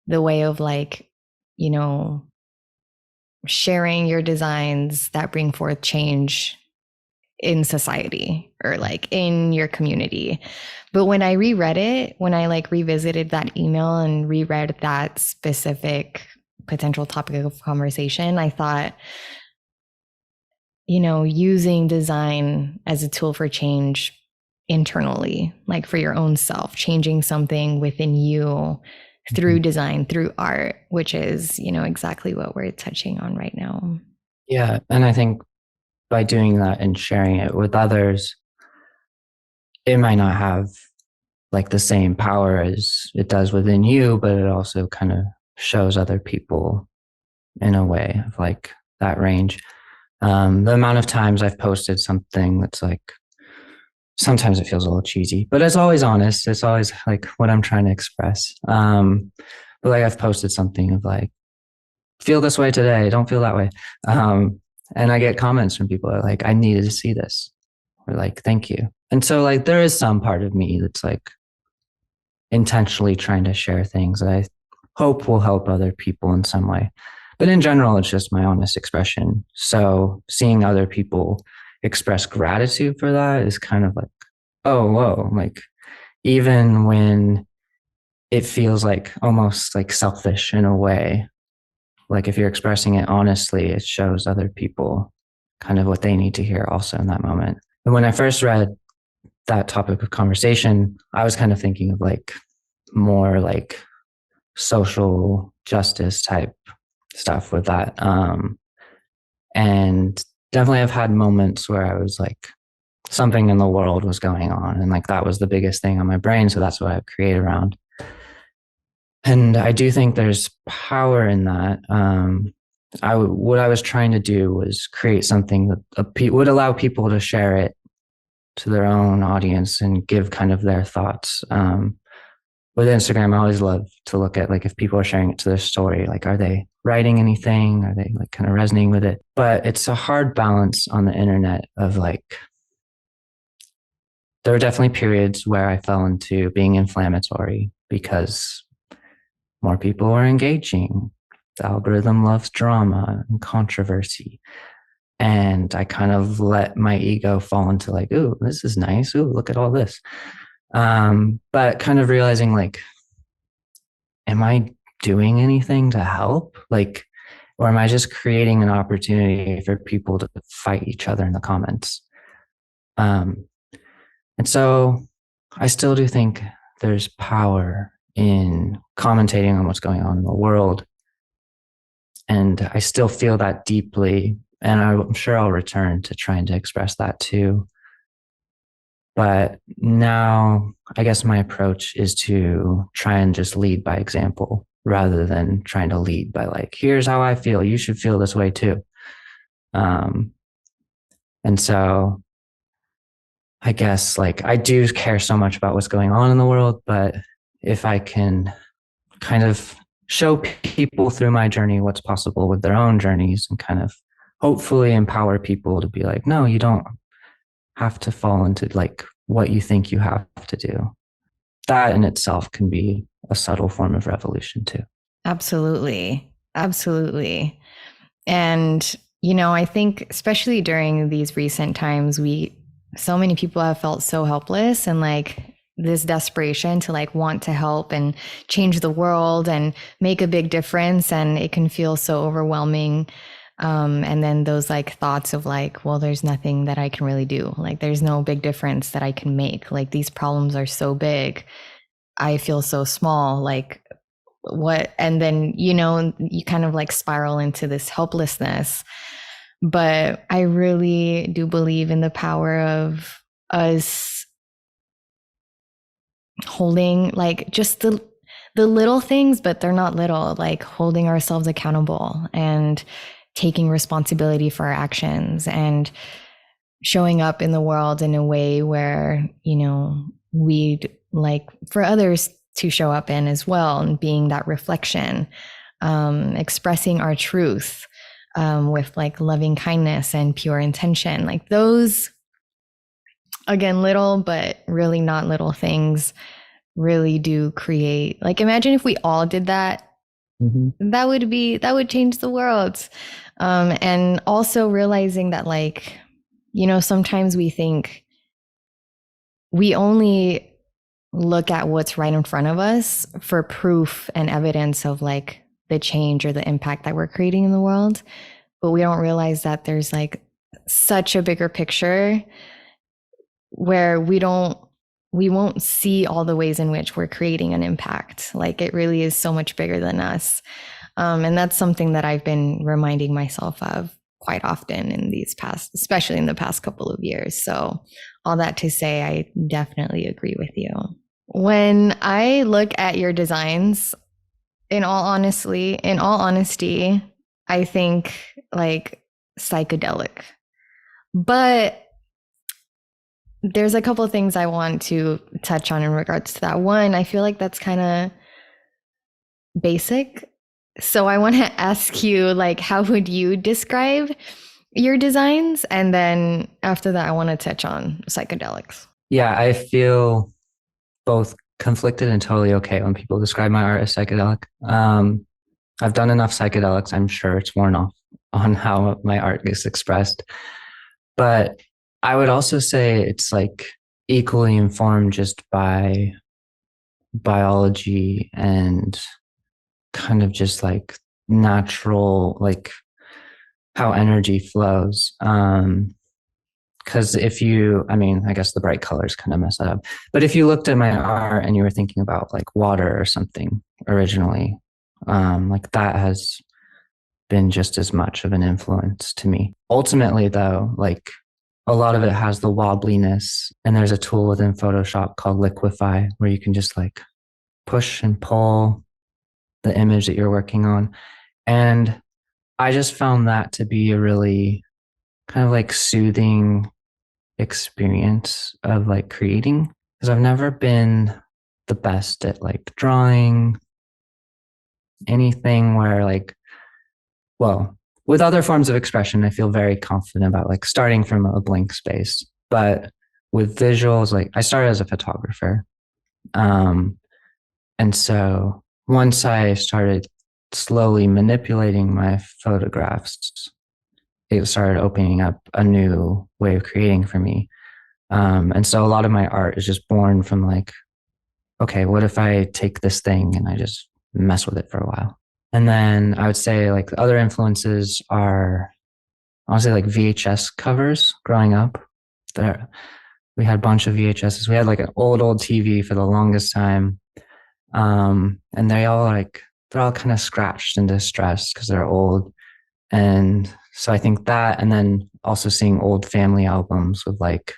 the way of like, sharing your designs that bring forth change in society or like in your community. But when I reread it, when I like revisited that email and reread that specific potential topic of conversation, I thought, using design as a tool for change internally, like for your own self, changing something within you through design, through art, which is, exactly what we're touching on right now. Yeah. And I think by doing that and sharing it with others, it might not have like the same power as it does within you, but it also kind of shows other people in a way of like that range. The amount of times I've posted something that's like, sometimes it feels a little cheesy, but it's always honest. It's always like what I'm trying to express. But like I've posted something of like, feel this way today, don't feel that way. And I get comments from people that are like, I needed to see this. or like, thank you. And so like there is some part of me that's like intentionally trying to share things that I hope will help other people in some way. But in general, it's just my honest expression. So seeing other people express gratitude for that is kind of like, oh, whoa, like even when it feels like almost like selfish in a way, like if you're expressing it honestly, it shows other people kind of what they need to hear also in that moment. And when I first read that topic of conversation, I was kind of thinking of like more like social justice type stuff with that. And definitely I've had moments where I was like, something in the world was going on. And like that was the biggest thing on my brain. So that's what I create around. And I do think there's power in that. What I was trying to do was create something that would allow people to share it to their own audience and give kind of their thoughts. With Instagram, I always love to look at like if people are sharing it to their story, like are they writing anything? Are they like kind of resonating with it? But it's a hard balance on the internet of like, there were definitely periods where I fell into being inflammatory because more people are engaging. The algorithm loves drama and controversy. And I kind of let my ego fall into like, ooh, this is nice. Ooh, look at all this. But kind of realizing like, am I doing anything to help? Like, or am I just creating an opportunity for people to fight each other in the comments? And so I still do think there's power in commentating on what's going on in the world. And I still feel that deeply. And I'm sure I'll return to trying to express that too. But now I guess my approach is to try and just lead by example rather than trying to lead by like, here's how I feel. You should feel this way too. Um, and so I guess like I do care so much about what's going on in the world, but if I can kind of show people through my journey what's possible with their own journeys and kind of hopefully empower people to be like, no, you don't have to fall into like what you think you have to do. That in itself can be a subtle form of revolution too. Absolutely. Absolutely. And, you know, I think especially during these recent times, so many people have felt so helpless and like this desperation to like want to help and change the world and make a big difference. And it can feel so overwhelming. And then those like thoughts of like, well, there's nothing that I can really do. Like, there's no big difference that I can make. Like, these problems are so big. I feel so small. Like, what? And then, you know, you kind of like spiral into this helplessness. But I really do believe in the power of us holding like just the little things, but they're not little, like holding ourselves accountable and taking responsibility for our actions and showing up in the world in a way where, you know, we'd like for others to show up in as well, and being that reflection, expressing our truth with like loving kindness and pure intention. Like those, again, little but really not little things really do create, like, imagine if we all did that. Mm-hmm. That would change the world. And also realizing that, like, you know, sometimes we think we only look at what's right in front of us for proof and evidence of like the change or the impact that we're creating in the world, but we don't realize that there's like such a bigger picture where we won't see all the ways in which we're creating an impact. Like, it really is so much bigger than us. And that's something that I've been reminding myself of quite often especially in the past couple of years. So all that to say, I definitely agree with you. When I look at your designs, in all honesty, I think like psychedelic. But there's a couple of things I want to touch on in regards to that. One, I feel like that's kind of basic. So I want to ask you, like, how would you describe your designs, and then after that, I want to touch on psychedelics. Yeah, I feel both conflicted and totally okay when people describe my art as psychedelic. I've done enough psychedelics. I'm sure it's worn off on how my art gets expressed. But I would also say it's like equally informed just by biology and kind of just like natural, like how energy flows. Because if you, I mean, I guess the bright colors kind of mess that up. But if you looked at my art and you were thinking about like water or something originally, like that has been just as much of an influence to me. Ultimately, though, like a lot of it has the wobbliness, and there's a tool within Photoshop called Liquify where you can just like push and pull the image that you're working on. And I just found that to be a really kind of like soothing experience of like creating, because I've never been the best at like drawing anything where like, well, with other forms of expression, I feel very confident about like starting from a blank space. But with visuals, like I started as a photographer. Um, and so once I started slowly manipulating my photographs, it started opening up a new way of creating for me. And so a lot of my art is just born from like, okay, what if I take this thing and I just mess with it for a while? And then I would say like the other influences are honestly like VHS covers growing up. There, we had a bunch of VHSs. We had like an old TV for the longest time. And they're all kind of scratched and distressed because they're old. And so I think that, and then also seeing old family albums with like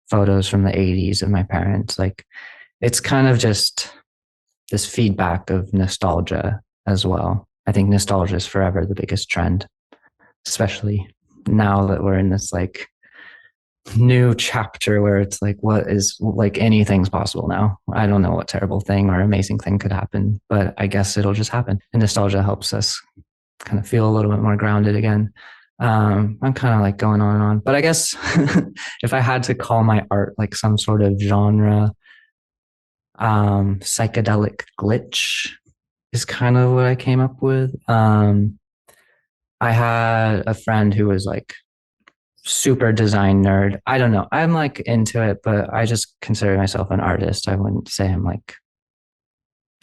photos from the 80s of my parents, like it's kind of just this feedback of nostalgia as well. I think nostalgia is forever the biggest trend, especially now that we're in this like new chapter where it's like, what is like anything's possible now. I don't know what terrible thing or amazing thing could happen, but I guess it'll just happen. And nostalgia helps us kind of feel a little bit more grounded again. I'm kind of like going on and on, but I guess if I had to call my art like some sort of genre, psychedelic glitch is kind of what I came up with. I had a friend who was like super design nerd. I don't know. I'm like into it, but I just consider myself an artist. I wouldn't say I'm like,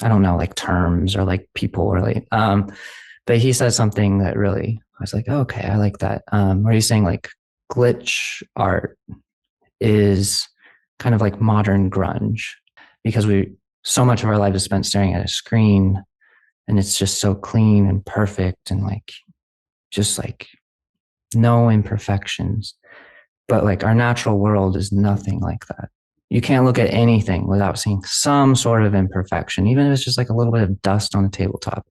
I don't know, like terms or like people or like, but he said something that really, I was like, oh, okay, I like that. Where he's saying like glitch art is kind of like modern grunge because so much of our life is spent staring at a screen and it's just so clean and perfect and like, just like no imperfections. But like our natural world is nothing like that. You can't look at anything without seeing some sort of imperfection, even if it's just like a little bit of dust on a tabletop.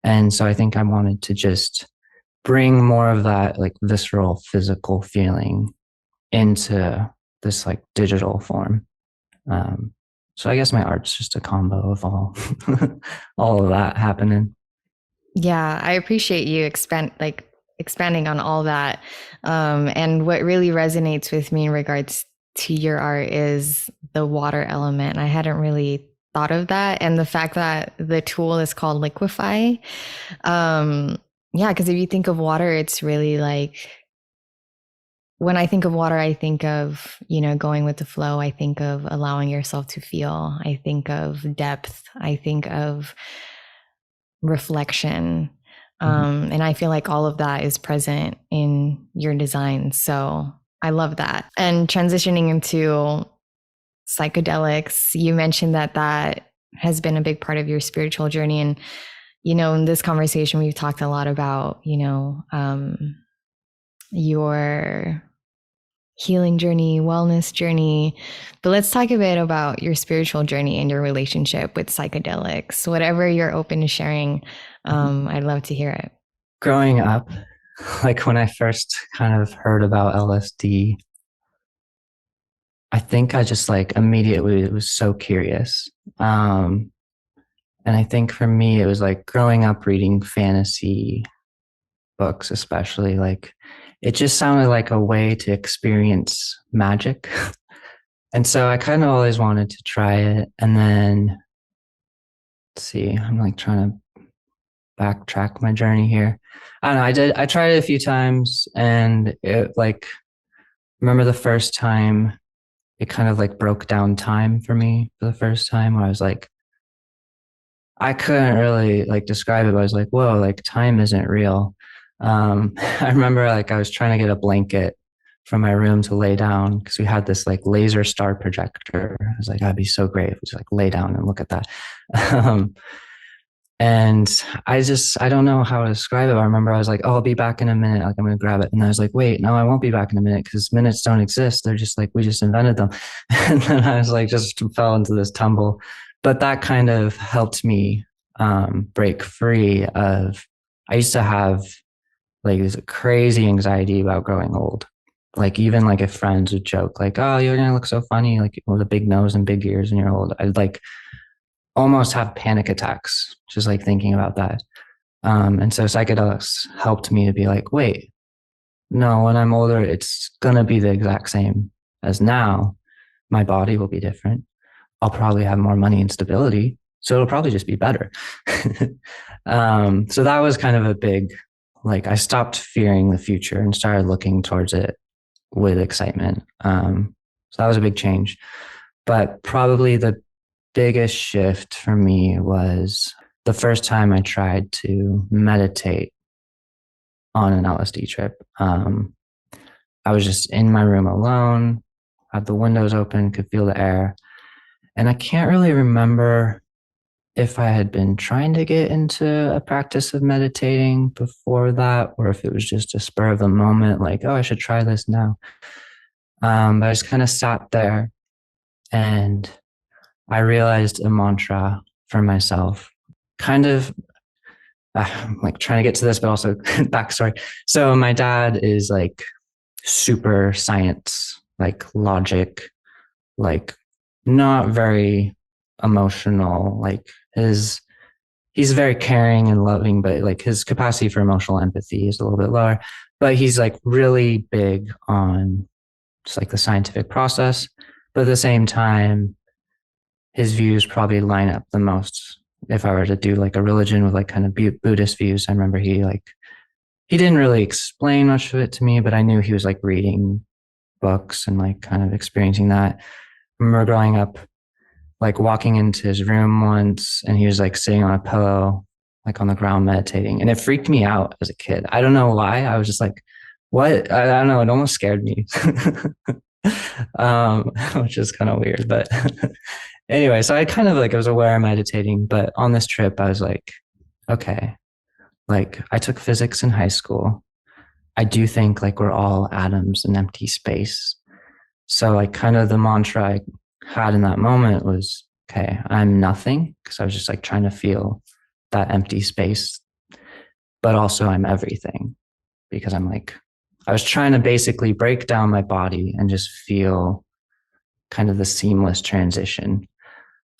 And so I think I wanted to just bring more of that like visceral physical feeling into this like digital form. So I guess my art's just a combo of all of that happening. Yeah, I appreciate you expanding on all that. And what really resonates with me in regards to your art is the water element. I hadn't really thought of that, and the fact that the tool is called Liquify. Um, yeah, because if you think of water, it's really like when I think of water, I think of, going with the flow. I think of allowing yourself to feel. I think of depth. I think of reflection. Mhm. And I feel like all of that is present in your design. So I love that. And transitioning into psychedelics, you mentioned that that has been a big part of your spiritual journey. And, in this conversation, we've talked a lot about, your healing journey, wellness journey. But let's talk a bit about your spiritual journey and your relationship with psychedelics. Whatever you're open to sharing, I'd love to hear it. Growing up, like when I first kind of heard about LSD, I think I just like immediately was so curious. Um, and I think for me, it was like growing up reading fantasy books, especially like it just sounded like a way to experience magic. And so I kind of always wanted to try it. And then, let's see, I'm like trying to backtrack my journey here. I don't know. I tried it a few times, and it like, remember the first time it kind of like broke down time for me for the first time, where I was like, I couldn't really like describe it, but I was like, whoa, like time isn't real. I remember like I was trying to get a blanket from my room to lay down because we had this like laser star projector. I was like, that'd be so great if we just like lay down and look at that. Um, and I don't know how to describe it. I remember I was like, oh, I'll be back in a minute. Like I'm going to grab it. And I was like, wait, no, I won't be back in a minute because minutes don't exist. They're just like, we just invented them. And then I was like, just fell into this tumble. But that kind of helped me break free of, I used to have like this crazy anxiety about growing old. Like even like if friends would joke like, oh, you're going to look so funny, like with a big nose and big ears and you're old. I'd like almost have panic attacks just like thinking about that. And so psychedelics helped me to be like, wait, no, when I'm older, it's gonna be the exact same as now. My body will be different. I'll probably have more money and stability. So it'll probably just be better. So that was kind of a big, like, I stopped fearing the future and started looking towards it with excitement. So that was a big change. But probably the biggest shift for me was the first time I tried to meditate on an LSD trip. I was just in my room alone, had the windows open, could feel the air. And I can't really remember if I had been trying to get into a practice of meditating before that, or if it was just a spur of the moment, like, oh, I should try this now. But I just kind of sat there and I realized a mantra for myself, kind of like trying to get to this, but also backstory. So my dad is like super science, like logic, like not very emotional. Like his, he's very caring and loving, but like his capacity for emotional empathy is a little bit lower. But he's like really big on just like the scientific process. But at the same time, his views probably line up the most. If I were to do like a religion with like kind of Buddhist views, I remember he didn't really explain much of it to me, but I knew he was like reading books and like kind of experiencing that. I remember growing up, like walking into his room once and he was like sitting on a pillow, like on the ground meditating. And it freaked me out as a kid. I don't know why. I was just like, what? I don't know. It almost scared me, which is kind of weird. But anyway, so I kind of like, I was aware of meditating, but on this trip, I was like, okay, like I took physics in high school. I do think like we're all atoms in empty space. So like kind of the mantra I had in that moment was, okay, I'm nothing, because I was just like trying to feel that empty space, but also I'm everything because I'm like, I was trying to basically break down my body and just feel kind of the seamless transition.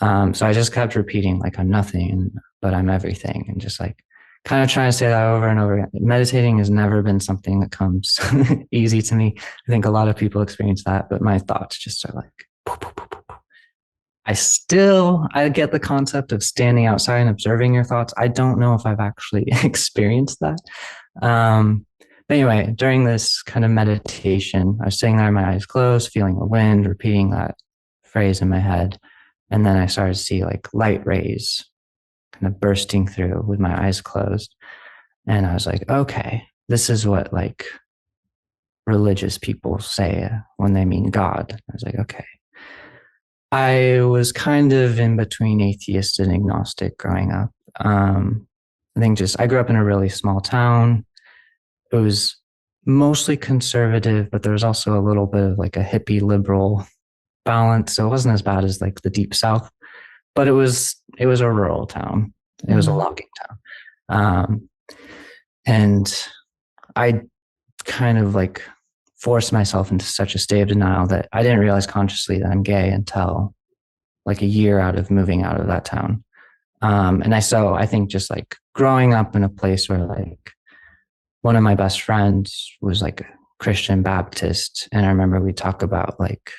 So I just kept repeating like I'm nothing, but I'm everything, and just like kind of trying to say that over and over again. Meditating has never been something that comes easy to me. I think a lot of people experience that, but my thoughts just are like, poo, poo, poo, poo. I get the concept of standing outside and observing your thoughts. I don't know if I've actually experienced that. But anyway, during this kind of meditation, I was sitting there, my eyes closed, feeling the wind, repeating that phrase in my head. And then I started to see like light rays kind of bursting through with my eyes closed. And I was like, okay, this is what like religious people say when they mean God. I was like, okay. I was kind of in between atheist and agnostic growing up. I think just I grew up in a really small town. It was mostly conservative, but there was also a little bit of like a hippie liberal balance. So it wasn't as bad as like the deep south, but it was a rural town. It was a logging town. Um, and I kind of like forced myself into such a state of denial that I didn't realize consciously that I'm gay until like a year out of moving out of that town. And I think just like growing up in a place where like one of my best friends was like a Christian Baptist. And I remember we talk about like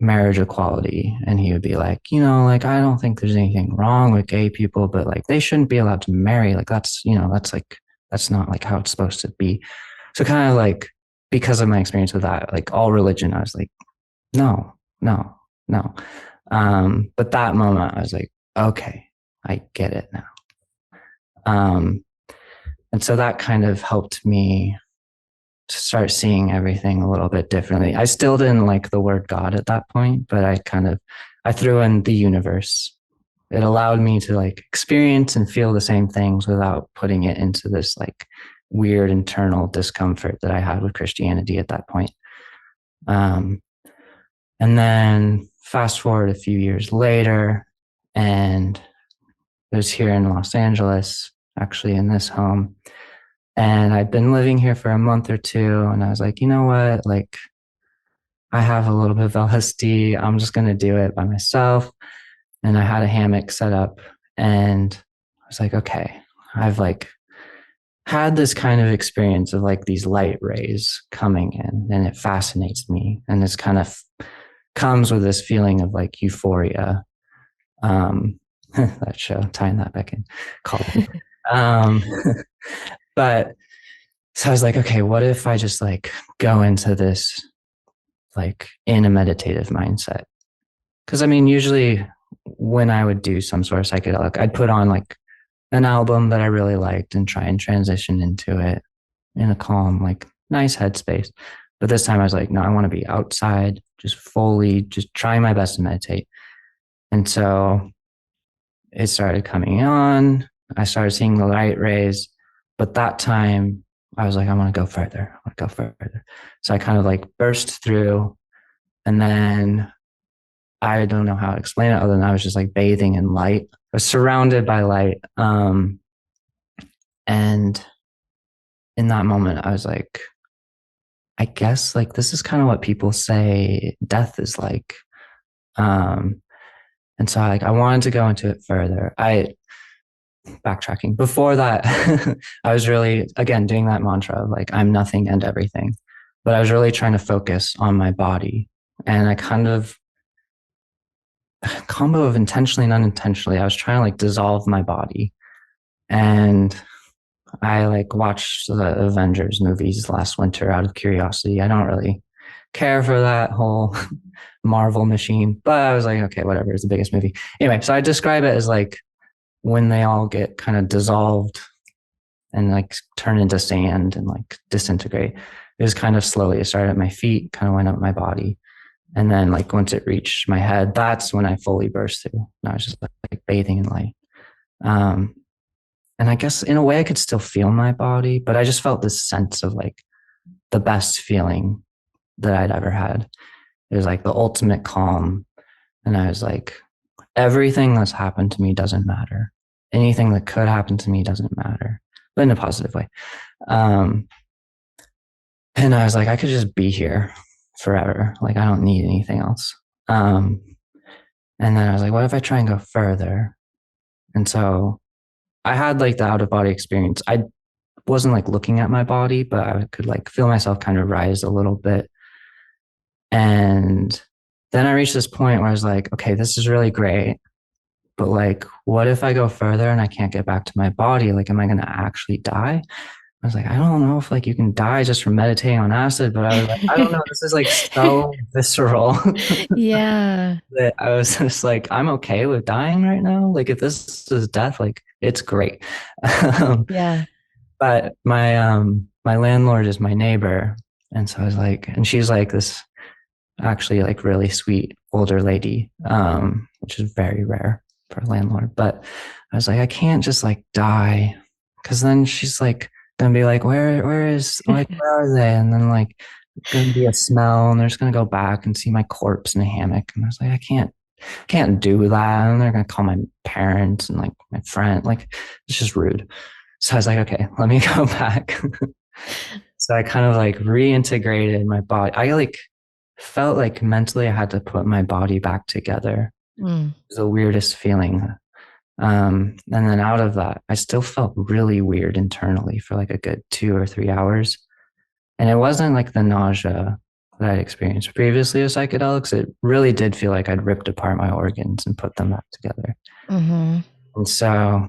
marriage equality. And he would be like, like, I don't think there's anything wrong with gay people, but like they shouldn't be allowed to marry. Like that's like, that's not like how it's supposed to be. So kind of like, because of my experience with that, like all religion, I was like, no, no, no. But that moment I was like, okay, I get it now. Um, and so that kind of helped me to start seeing everything a little bit differently. I still didn't like the word God at that point, but I threw in the universe. It allowed me to like experience and feel the same things without putting it into this like weird internal discomfort that I had with Christianity at that point. Um, and then fast forward a few years later, and I was here in Los Angeles, actually in this home. And I'd been living here for a month or two. And I was like, you know what? Like, I have a little bit of LSD. I'm just going to do it by myself. And I had a hammock set up. And I was like, okay, I've like had this kind of experience of like these light rays coming in, and it fascinates me. And this kind of comes with this feeling of like euphoria. That show, tying that back in, called it. Um, but so I was like, okay, what if I just like go into this like in a meditative mindset? Because I mean, usually when I would do some sort of psychedelic, I'd put on like an album that I really liked and try and transition into it in a calm, like nice headspace. But this time I was like, no, I want to be outside, just fully, just trying my best to meditate. And so it started coming on. I started seeing the light rays. But that time I was like, I want to go further. I want to go further. So I kind of like burst through, and then I don't know how to explain it other than I was just like bathing in light. I was surrounded by light. And in that moment, I was like, I guess like this is kind of what people say death is like. Um, and so I wanted to go into it further. I backtracking before that, I was really, again, doing that mantra of like, I'm nothing and everything, but I was really trying to focus on my body. And I kind of combo of intentionally and unintentionally, I was trying to like dissolve my body. And I like watched the Avengers movies last winter out of curiosity. I don't really care for that whole Marvel machine, but I was like, okay, whatever, it's the biggest movie. Anyway, so I describe it as like when they all get kind of dissolved and like turn into sand and like disintegrate. It was kind of slowly. It started at my feet, kind of went up my body. And then like once it reached my head, that's when I fully burst through. And I was just like bathing in light. Um, and I guess in a way I could still feel my body, but I just felt this sense of like the best feeling that I'd ever had. It was like the ultimate calm. And I was like, everything that's happened to me doesn't matter. Anything that could happen to me doesn't matter, but in a positive way. Um, and I was like, I could just be here forever. Like, I don't need anything else. Um, and then I was like, what if I try and go further? And so I had like the out of body experience. I wasn't like looking at my body, but I could like feel myself kind of rise a little bit. And then I reached this point where I was like, okay, this is really great. But like, what if I go further and I can't get back to my body? Like, am I going to actually die? I was like, I don't know if like you can die just from meditating on acid, but I was like, I don't know. This is like so visceral Yeah. that I was just like, I'm okay with dying right now. Like, if this is death, like it's great. um, Yeah. but my landlord is my neighbor, and so I was like, and she's like this actually like really sweet older lady, which is very rare for a landlord. But I was like, I can't just like die, because then she's like gonna be like, where are they? And then like gonna be a smell, and they're just gonna go back and see my corpse in a hammock. And I was like, I can't do that. And they're gonna call my parents and like my friend. Like it's just rude. So I was like, okay, let me go back. So I kind of like reintegrated my body. I like felt like mentally I had to put my body back together. Mm. It was the weirdest feeling. And then out of that, I still felt really weird internally for like a good 2 or 3 hours. And it wasn't like the nausea that I'd experienced previously with psychedelics. It really did feel like I'd ripped apart my organs and put them back together. Mm-hmm. And so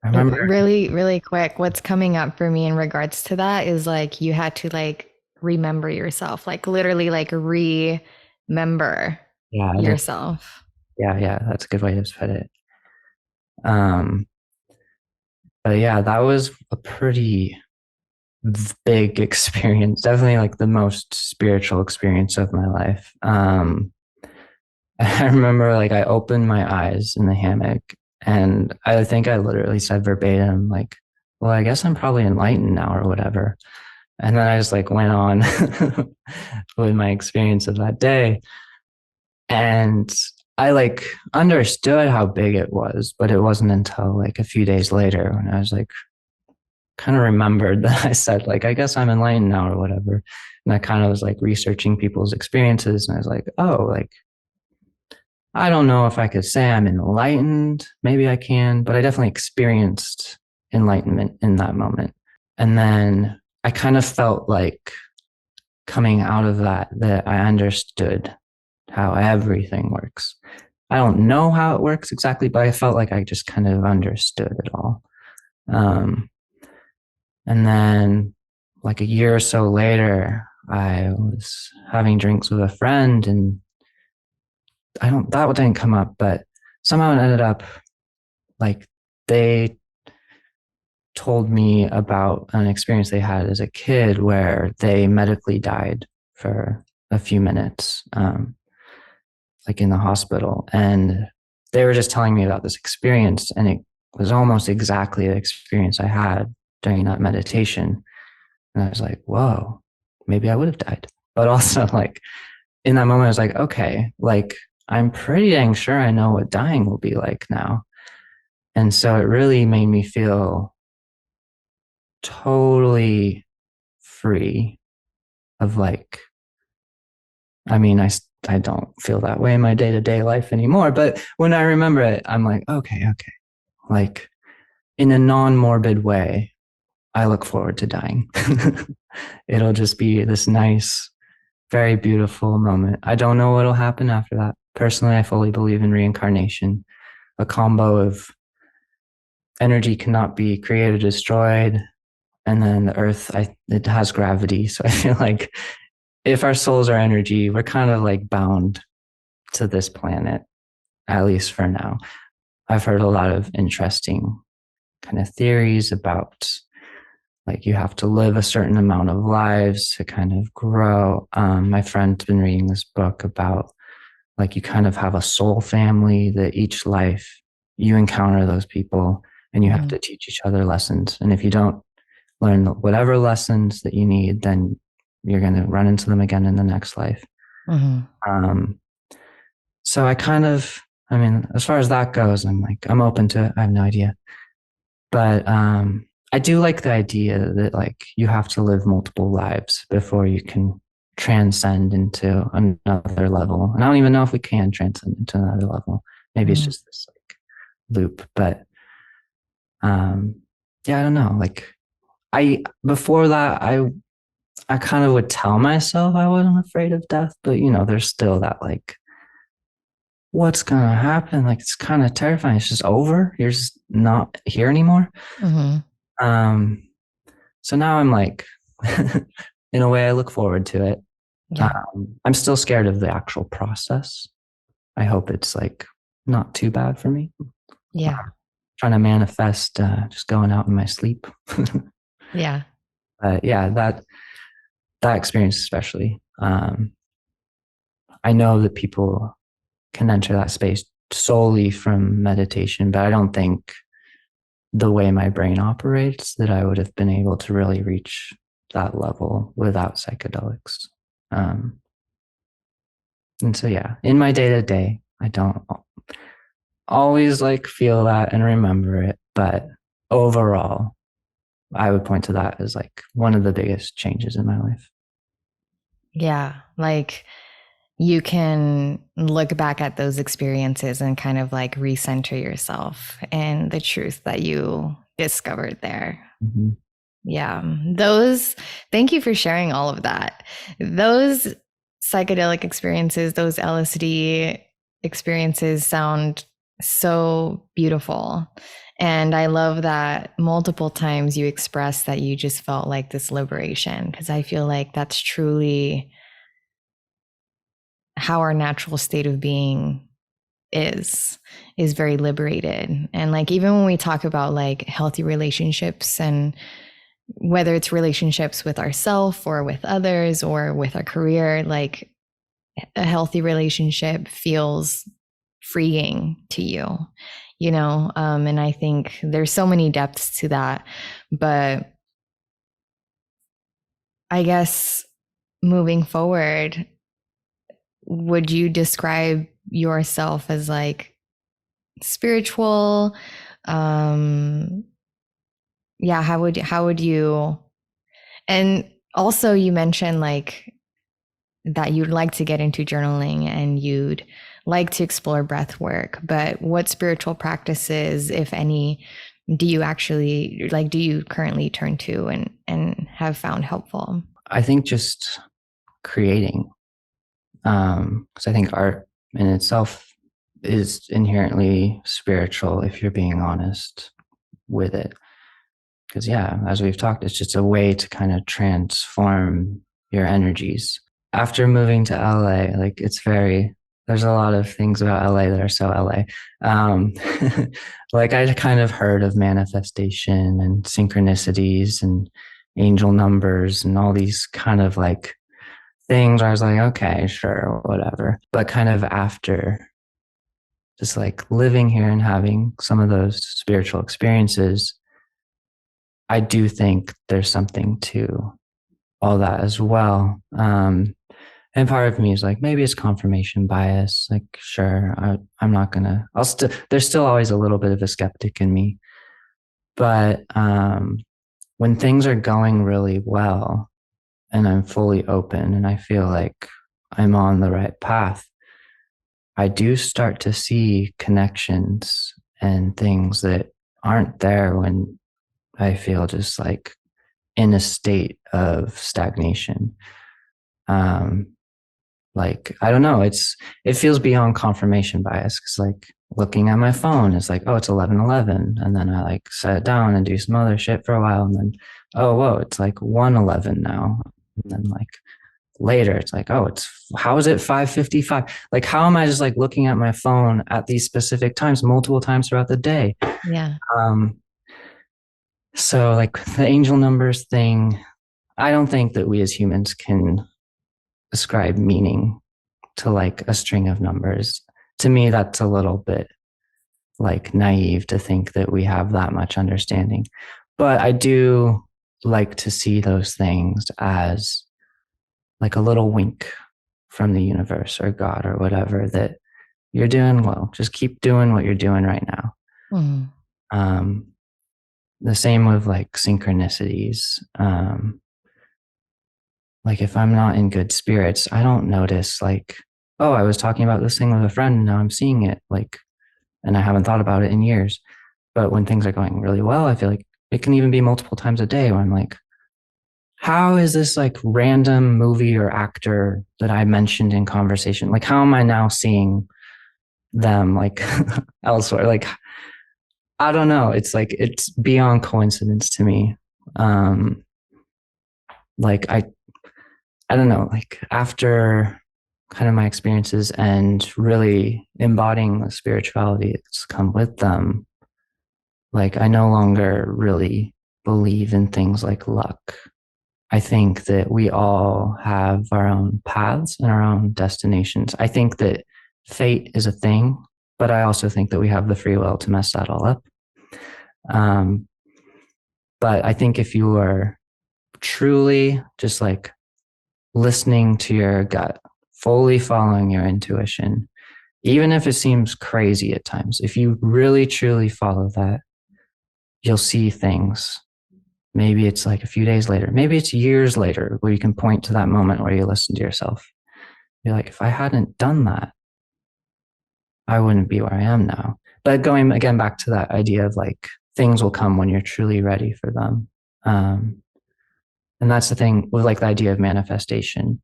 I remember, Really, really quick, what's coming up for me in regards to that is like you had to like remember yourself, like literally like remember yeah, I did. yourself. Yeah, that's a good way to put it. Um, but yeah, that was a pretty big experience. Definitely like the most spiritual experience of my life. I remember like I opened my eyes in the hammock and I think I literally said verbatim, like, well, I guess I'm probably enlightened now or whatever. And then I just like went on with my experience of that day. And I like understood how big it was, but it wasn't until like a few days later when I was like, kind of remembered that I said, like, I guess I'm enlightened now or whatever. And I kind of was like researching people's experiences. And I was like, oh, like, I don't know if I could say I'm enlightened. Maybe I can, but I definitely experienced enlightenment in that moment. And then I kind of felt like coming out of that, that I understood how everything works. I don't know how it works exactly, but I felt like I just kind of understood it all. Um, and then, like a year or so later, I was having drinks with a friend, and that didn't come up, but somehow it ended up like they told me about an experience they had as a kid where they medically died for a few minutes, like in the hospital. And they were just telling me about this experience, and it was almost exactly the experience I had during that meditation. And I was like, whoa, maybe I would have died. But also, like, in that moment, I was like, okay, like, I'm pretty dang sure I know what dying will be like now. And so it really made me feel totally free of like, I mean, I don't feel that way in my day to day life anymore. But when I remember it, I'm like, okay. Like, in a non morbid way, I look forward to dying. It'll just be this nice, very beautiful moment. I don't know what'll happen after that. Personally, I fully believe in reincarnation, a combo of energy cannot be created or destroyed. And then the earth, it has gravity. So I feel like if our souls are energy, we're kind of like bound to this planet, at least for now. I've heard a lot of interesting kind of theories about like you have to live a certain amount of lives to kind of grow. My friend's been reading this book about like you kind of have a soul family that each life you encounter those people and you have Mm-hmm. to teach each other lessons. And if you don't learn whatever lessons that you need, then you're going to run into them again in the next life. Mm-hmm. Um, so I mean, as far as that goes, I'm like, I'm open to it. I have no idea. But I do like the idea that like you have to live multiple lives before you can transcend into another level. And I don't even know if we can transcend into another level. Maybe it's Mm-hmm. just this like loop. But um, yeah, I don't know. Like I before that, I kind of would tell myself I wasn't afraid of death, but you know, there's still that like, what's gonna happen? Like it's kind of terrifying. It's just over. You're just not here anymore. Mm-hmm. Um, so now I'm like, in a way, I look forward to it. Yeah. I'm still scared of the actual process. I hope it's like not too bad for me. Yeah. Trying to manifest just going out in my sleep. Yeah. Yeah, that experience especially. I know that people can enter that space solely from meditation, but I don't think the way my brain operates that I would have been able to really reach that level without psychedelics. Um, and so, yeah, in my day to day, I don't always like feel that and remember it, but overall, I would point to that as like one of the biggest changes in my life. Yeah. Like you can look back at those experiences and kind of like recenter yourself and the truth that you discovered there. Mm-hmm. Yeah. Those, thank you for sharing all of that. Those psychedelic experiences, those LSD experiences sound so beautiful. And I love that multiple times you expressed that you just felt like this liberation, because I feel like that's truly how our natural state of being is very liberated. And like even when we talk about like healthy relationships, and whether it's relationships with ourselves or with others or with our career, like a healthy relationship feels freeing to you, you know. And I think there's so many depths to that. But I guess moving forward, would you describe yourself as like spiritual? um yeah, how would you, and also you mentioned like that you'd like to get into journaling and you'd like to explore breath work, but what spiritual practices, if any, do you actually like, do you currently turn to and have found helpful? I think just creating, because I think art in itself is inherently spiritual if you're being honest with it. Because, yeah, as we've talked, it's just a way to kind of transform your energies. After moving to LA, like there's a lot of things about LA that are so LA. Um, like I kind of heard of manifestation and synchronicities and angel numbers and all these kind of like things where I was like, okay, sure, whatever. But kind of after just like living here and having some of those spiritual experiences, I do think there's something to all that as well. And part of me is like, maybe it's confirmation bias. Like, sure, I'm not gonna, there's still always a little bit of a skeptic in me. But when things are going really well and I'm fully open and I feel like I'm on the right path, I do start to see connections and things that aren't there when I feel just like in a state of stagnation. Um, like, I don't know, it feels beyond confirmation bias because like looking at my phone is like, oh, it's 11:11, and then I like set it down and do some other shit for a while, and then oh whoa, it's like 1:11 now, and then like later it's like, oh, it's how is it 5:55? Like, how am I just like looking at my phone at these specific times multiple times throughout the day? Yeah. um so like the angel numbers thing, I don't think that we as humans can ascribe meaning to like a string of numbers. To me, that's a little bit like naive to think that we have that much understanding. But I do like to see those things as like a little wink from the universe or God or whatever that you're doing well. Just keep doing what you're doing right now. Mm. Um, the same with like synchronicities. Like if I'm not in good spirits, I don't notice like, oh, I was talking about this thing with a friend and now I'm seeing it. Like, and I haven't thought about it in years. But when things are going really well, I feel like it can even be multiple times a day where I'm like, how is this like random movie or actor that I mentioned in conversation? Like, how am I now seeing them like elsewhere? Like, I don't know. It's like, it's beyond coincidence to me. Um, like I don't know, like after kind of my experiences and really embodying the spirituality that's come with them, like I no longer really believe in things like luck. I think that we all have our own paths and our own destinations. I think that fate is a thing, but I also think that we have the free will to mess that all up. Um, but I think if you are truly just like listening to your gut, fully following your intuition, even if it seems crazy at times, if you really truly follow that, you'll see things. Maybe it's like a few days later, maybe it's years later where you can point to that moment where you listen to yourself be like, if I hadn't done that, I wouldn't be where I am now. But going again back to that idea of like things will come when you're truly ready for them. Um, and that's the thing with like the idea of manifestation.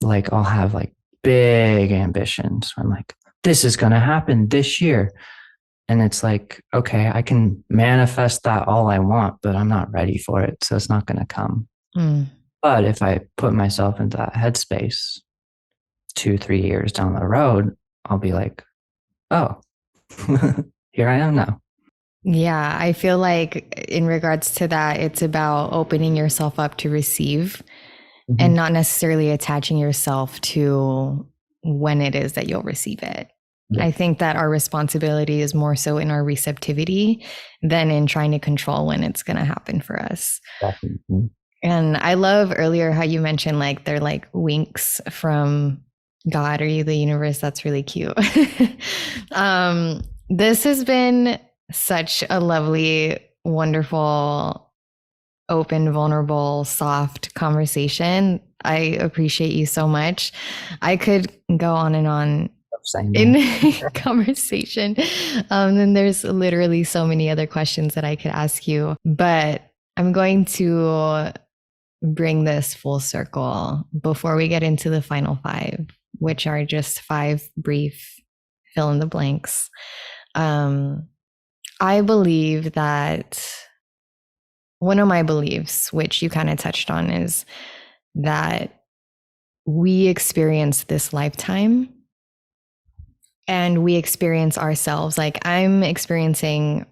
Like I'll have like big ambitions. I'm like, this is going to happen this year. And it's like, okay, I can manifest that all I want, but I'm not ready for it. So it's not going to come. Mm. But if I put myself into that headspace 2, 3 years down the road, I'll be like, oh, here I am now. Yeah, I feel like in regards to that, it's about opening yourself up to receive and Mm-hmm. not necessarily attaching yourself to when it is that you'll receive it. Yeah, I think that our responsibility is more so in our receptivity than in trying to control when it's going to happen for us. definitely. And I love earlier how you mentioned like they're like winks from God or the universe. That's really cute. This has been such a lovely, wonderful, open, vulnerable, soft conversation. I appreciate you so much. I could go on and on Saying in that. conversation. And there's literally so many other questions that I could ask you, but I'm going to bring this full circle before we get into the final five, which are just five brief fill in the blanks. I believe that one of my beliefs, which you kind of touched on, is that we experience this lifetime and we experience ourselves. Like I'm experiencing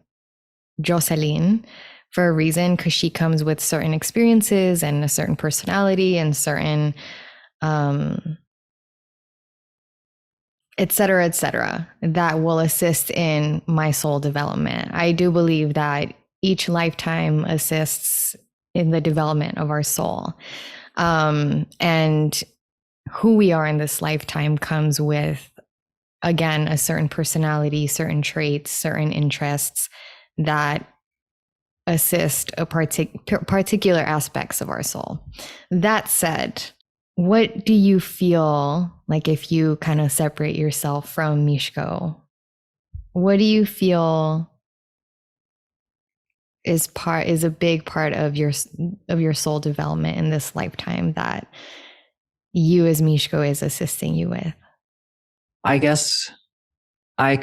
Jocelyn for a reason because she comes with certain experiences and a certain personality and certain um et cetera, that will assist in my soul development. I do believe that each lifetime assists in the development of our soul. And who we are in this lifetime comes with, again, a certain personality, certain traits, certain interests that assist a particular aspects of our soul. That said, what do you feel like if you kind of separate yourself from Mishko? What do you feel is a big part of your soul development in this lifetime that you as Mishko is assisting you with? I guess I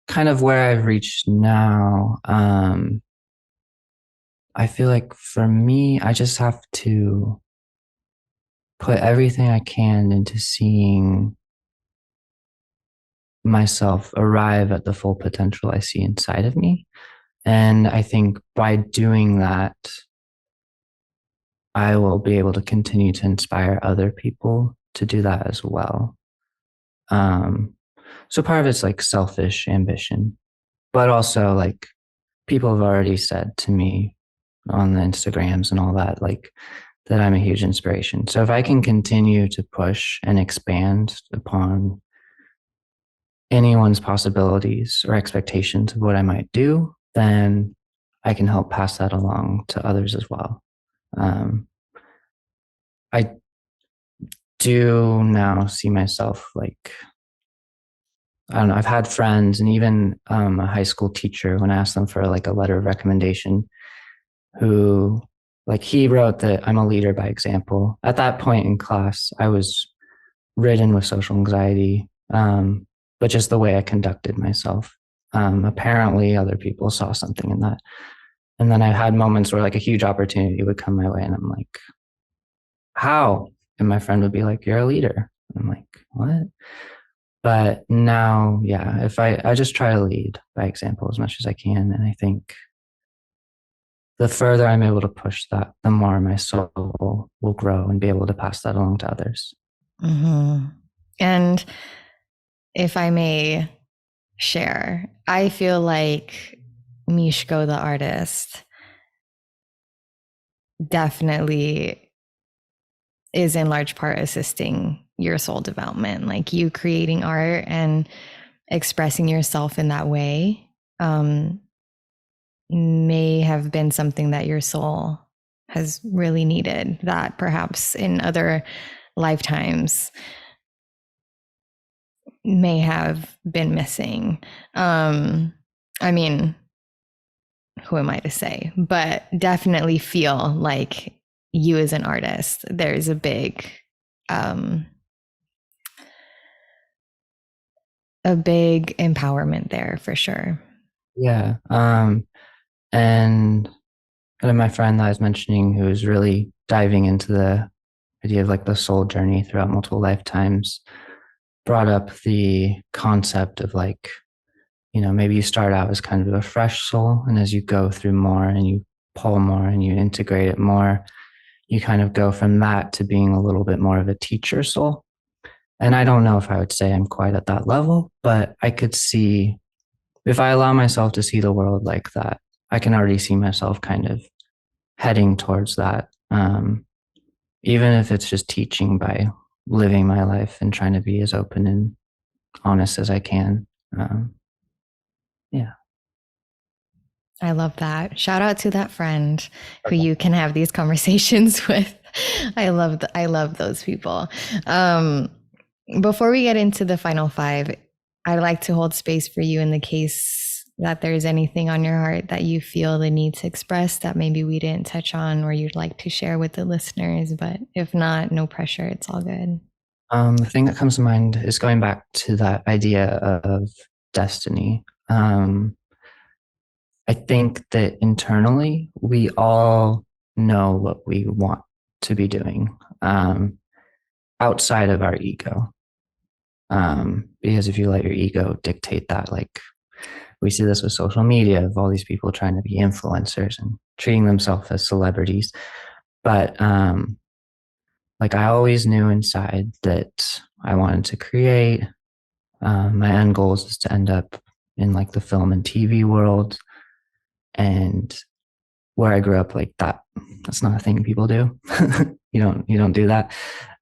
kind of where I've reached now. I feel like for me, I just have to put everything I can into seeing myself arrive at the full potential I see inside of me. And I think by doing that, I will be able to continue to inspire other people to do that as well. Um, so part of it's like selfish ambition, but also like people have already said to me on the Instagrams and all that, like that I'm a huge inspiration. So if I can continue to push and expand upon anyone's possibilities or expectations of what I might do, then I can help pass that along to others as well. Um, I do now see myself like, I don't know, I've had friends and even a high school teacher when I asked them for like a letter of recommendation who like he wrote that I'm a leader by example. At that point in class, I was ridden with social anxiety, but just the way I conducted myself. Apparently, other people saw something in that. And then I had moments where like a huge opportunity would come my way, and I'm like, how? And my friend would be like, you're a leader. I'm like, what? But now, yeah, if I just try to lead by example as much as I can. And I think the further I'm able to push that, the more my soul will grow and be able to pass that along to others. Mm-hmm. And if I may share, I feel like Mishko, the artist, definitely is in large part assisting your soul development, like you creating art and expressing yourself in that way may have been something that your soul has really needed, that perhaps in other lifetimes may have been missing. I mean, who am I to say? But definitely feel like you as an artist, there's a big empowerment there for sure. Yeah. And kind of my friend that I was mentioning, who was really diving into the idea of like the soul journey throughout multiple lifetimes, brought up the concept of like, maybe you start out as kind of a fresh soul, and as you go through more and you pull more and you integrate it more, you kind of go from that to being a little bit more of a teacher soul. And I don't know if I would say I'm quite at that level, but I could see, if I allow myself to see the world like that, I can already see myself kind of heading towards that. Even if it's just teaching by living my life and trying to be as open and honest as I can. Yeah. I love that. Shout out to that friend who you can have these conversations with. I love those people. Before we get into the final five, I'd like to hold space for you in the case that there's anything on your heart that you feel the need to express that maybe we didn't touch on or you'd like to share with the listeners. But if not, no pressure. It's all good. The thing that comes to mind is going back to that idea of destiny. I think that internally, we all know what we want to be doing, outside of our ego. Because if you let your ego dictate that, like we see this with social media of all these people trying to be influencers and treating themselves as celebrities. But like I always knew inside that I wanted to create. My end goals is to end up in like the film and TV world. And where I grew up, like that's not a thing people do. You don't do that.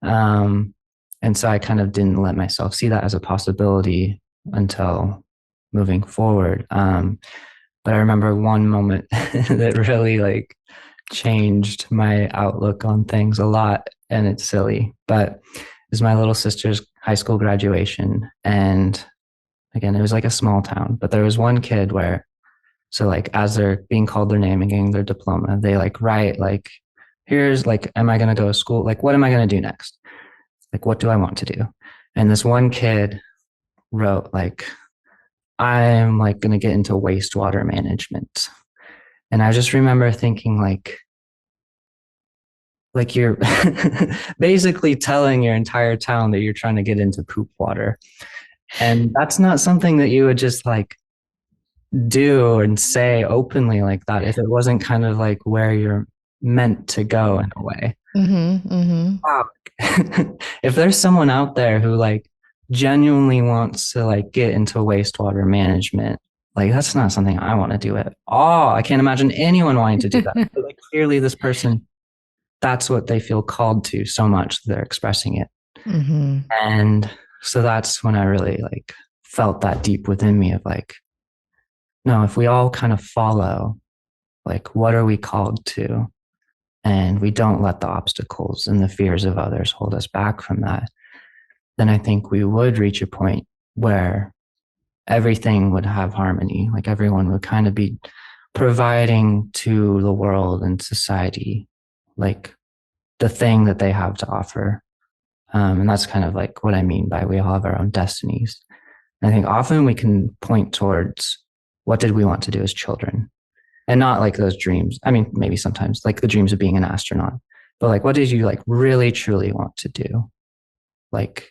And so I kind of didn't let myself see that as a possibility until moving forward. But I remember one moment that really like changed my outlook on things a lot. And it's silly, but it was my little sister's high school graduation. And again, it was like a small town, but there was one kid where, so like as they're being called their name and getting their diploma, they like write like, here's like, am I going to go to school? Like, what am I going to do next? Like, what do I want to do? And this one kid wrote like, I'm like going to get into wastewater management. And I just remember thinking like you're basically telling your entire town that you're trying to get into poop water. And that's not something that you would just like do and say openly like that if it wasn't kind of like where you're meant to go in a way. Mm-hmm, mm-hmm. Wow. If there's someone out there who like genuinely wants to like get into wastewater management, like that's not something I want to do at all. I can't imagine anyone wanting to do that. But like clearly this person, that's what they feel called to so much they're expressing it. Mm-hmm. And so that's when I really like felt that deep within me of like, no, if we all kind of follow, like, what are we called to? And we don't let the obstacles and the fears of others hold us back from that, then I think we would reach a point where everything would have harmony. Like everyone would kind of be providing to the world and society, like the thing that they have to offer. And that's kind of like what I mean by we all have our own destinies. And I think often we can point towards what did we want to do as children, and not like those dreams. I mean, maybe sometimes like the dreams of being an astronaut, but like, what did you like really truly want to do? Like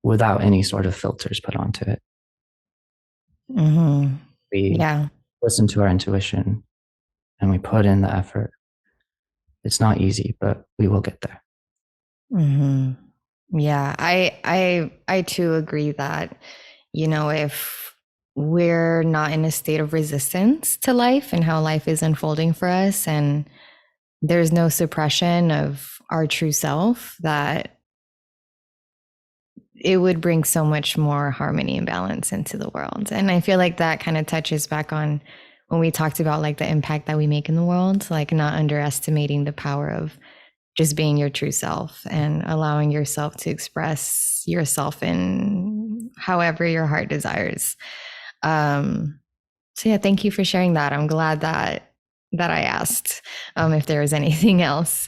without any sort of filters put onto it. Mm-hmm. We Yeah. listen to our intuition and we put in the effort. It's not easy, but we will get there. Mm-hmm. Yeah, I too agree that, if we're not in a state of resistance to life and how life is unfolding for us, and there's no suppression of our true self, that it would bring so much more harmony and balance into the world. And I feel like that kind of touches back on when we talked about like the impact that we make in the world, like not underestimating the power of just being your true self and allowing yourself to express yourself in however your heart desires. So yeah, thank you for sharing that. I'm glad that I asked if there was anything else.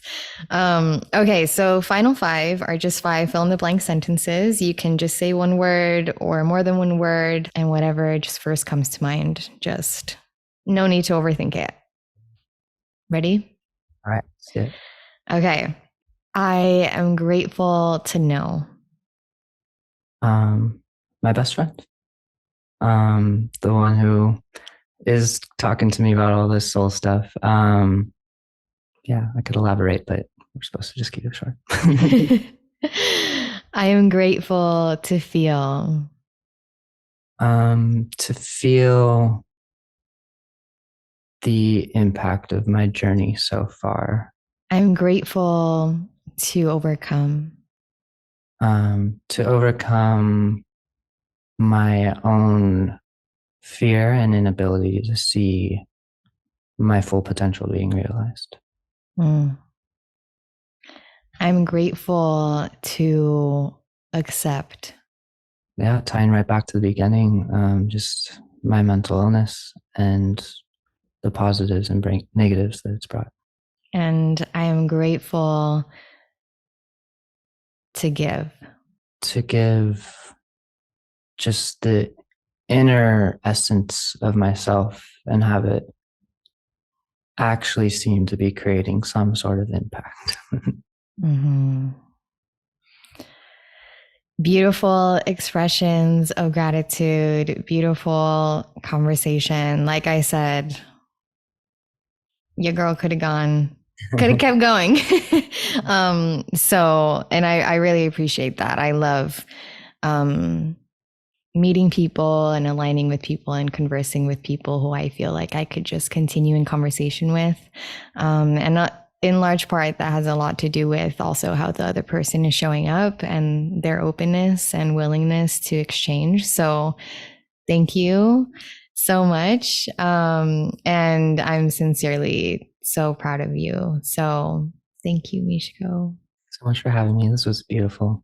Okay, so final five are just five fill in the blank sentences. You can just say one word or more than one word, and whatever just first comes to mind. Just no need to overthink it. Ready? All right, let's do it. Okay. I am grateful to know. My best friend, the one who is talking to me about all this soul stuff. Yeah, I could elaborate, but we're supposed to just keep it short. I am grateful to feel. To feel the impact of my journey so far. I'm grateful to overcome. To overcome my own fear and inability to see my full potential being realized. Mm. I'm grateful to accept. Yeah, tying right back to the beginning, just my mental illness and the positives and negatives that it's brought. And I am grateful to give. To give just the inner essence of myself and have it actually seem to be creating some sort of impact. Mm-hmm. Beautiful expressions of gratitude, beautiful conversation. Like I said, your girl could have could have kept going. And I really appreciate that. I love um, meeting people and aligning with people and conversing with people who I feel like I could just continue in conversation with. And not in large part, that has a lot to do with also how the other person is showing up and their openness and willingness to exchange. So thank you so much. And I'm sincerely so proud of you. So thank you, Mishko. So much for having me. This was beautiful.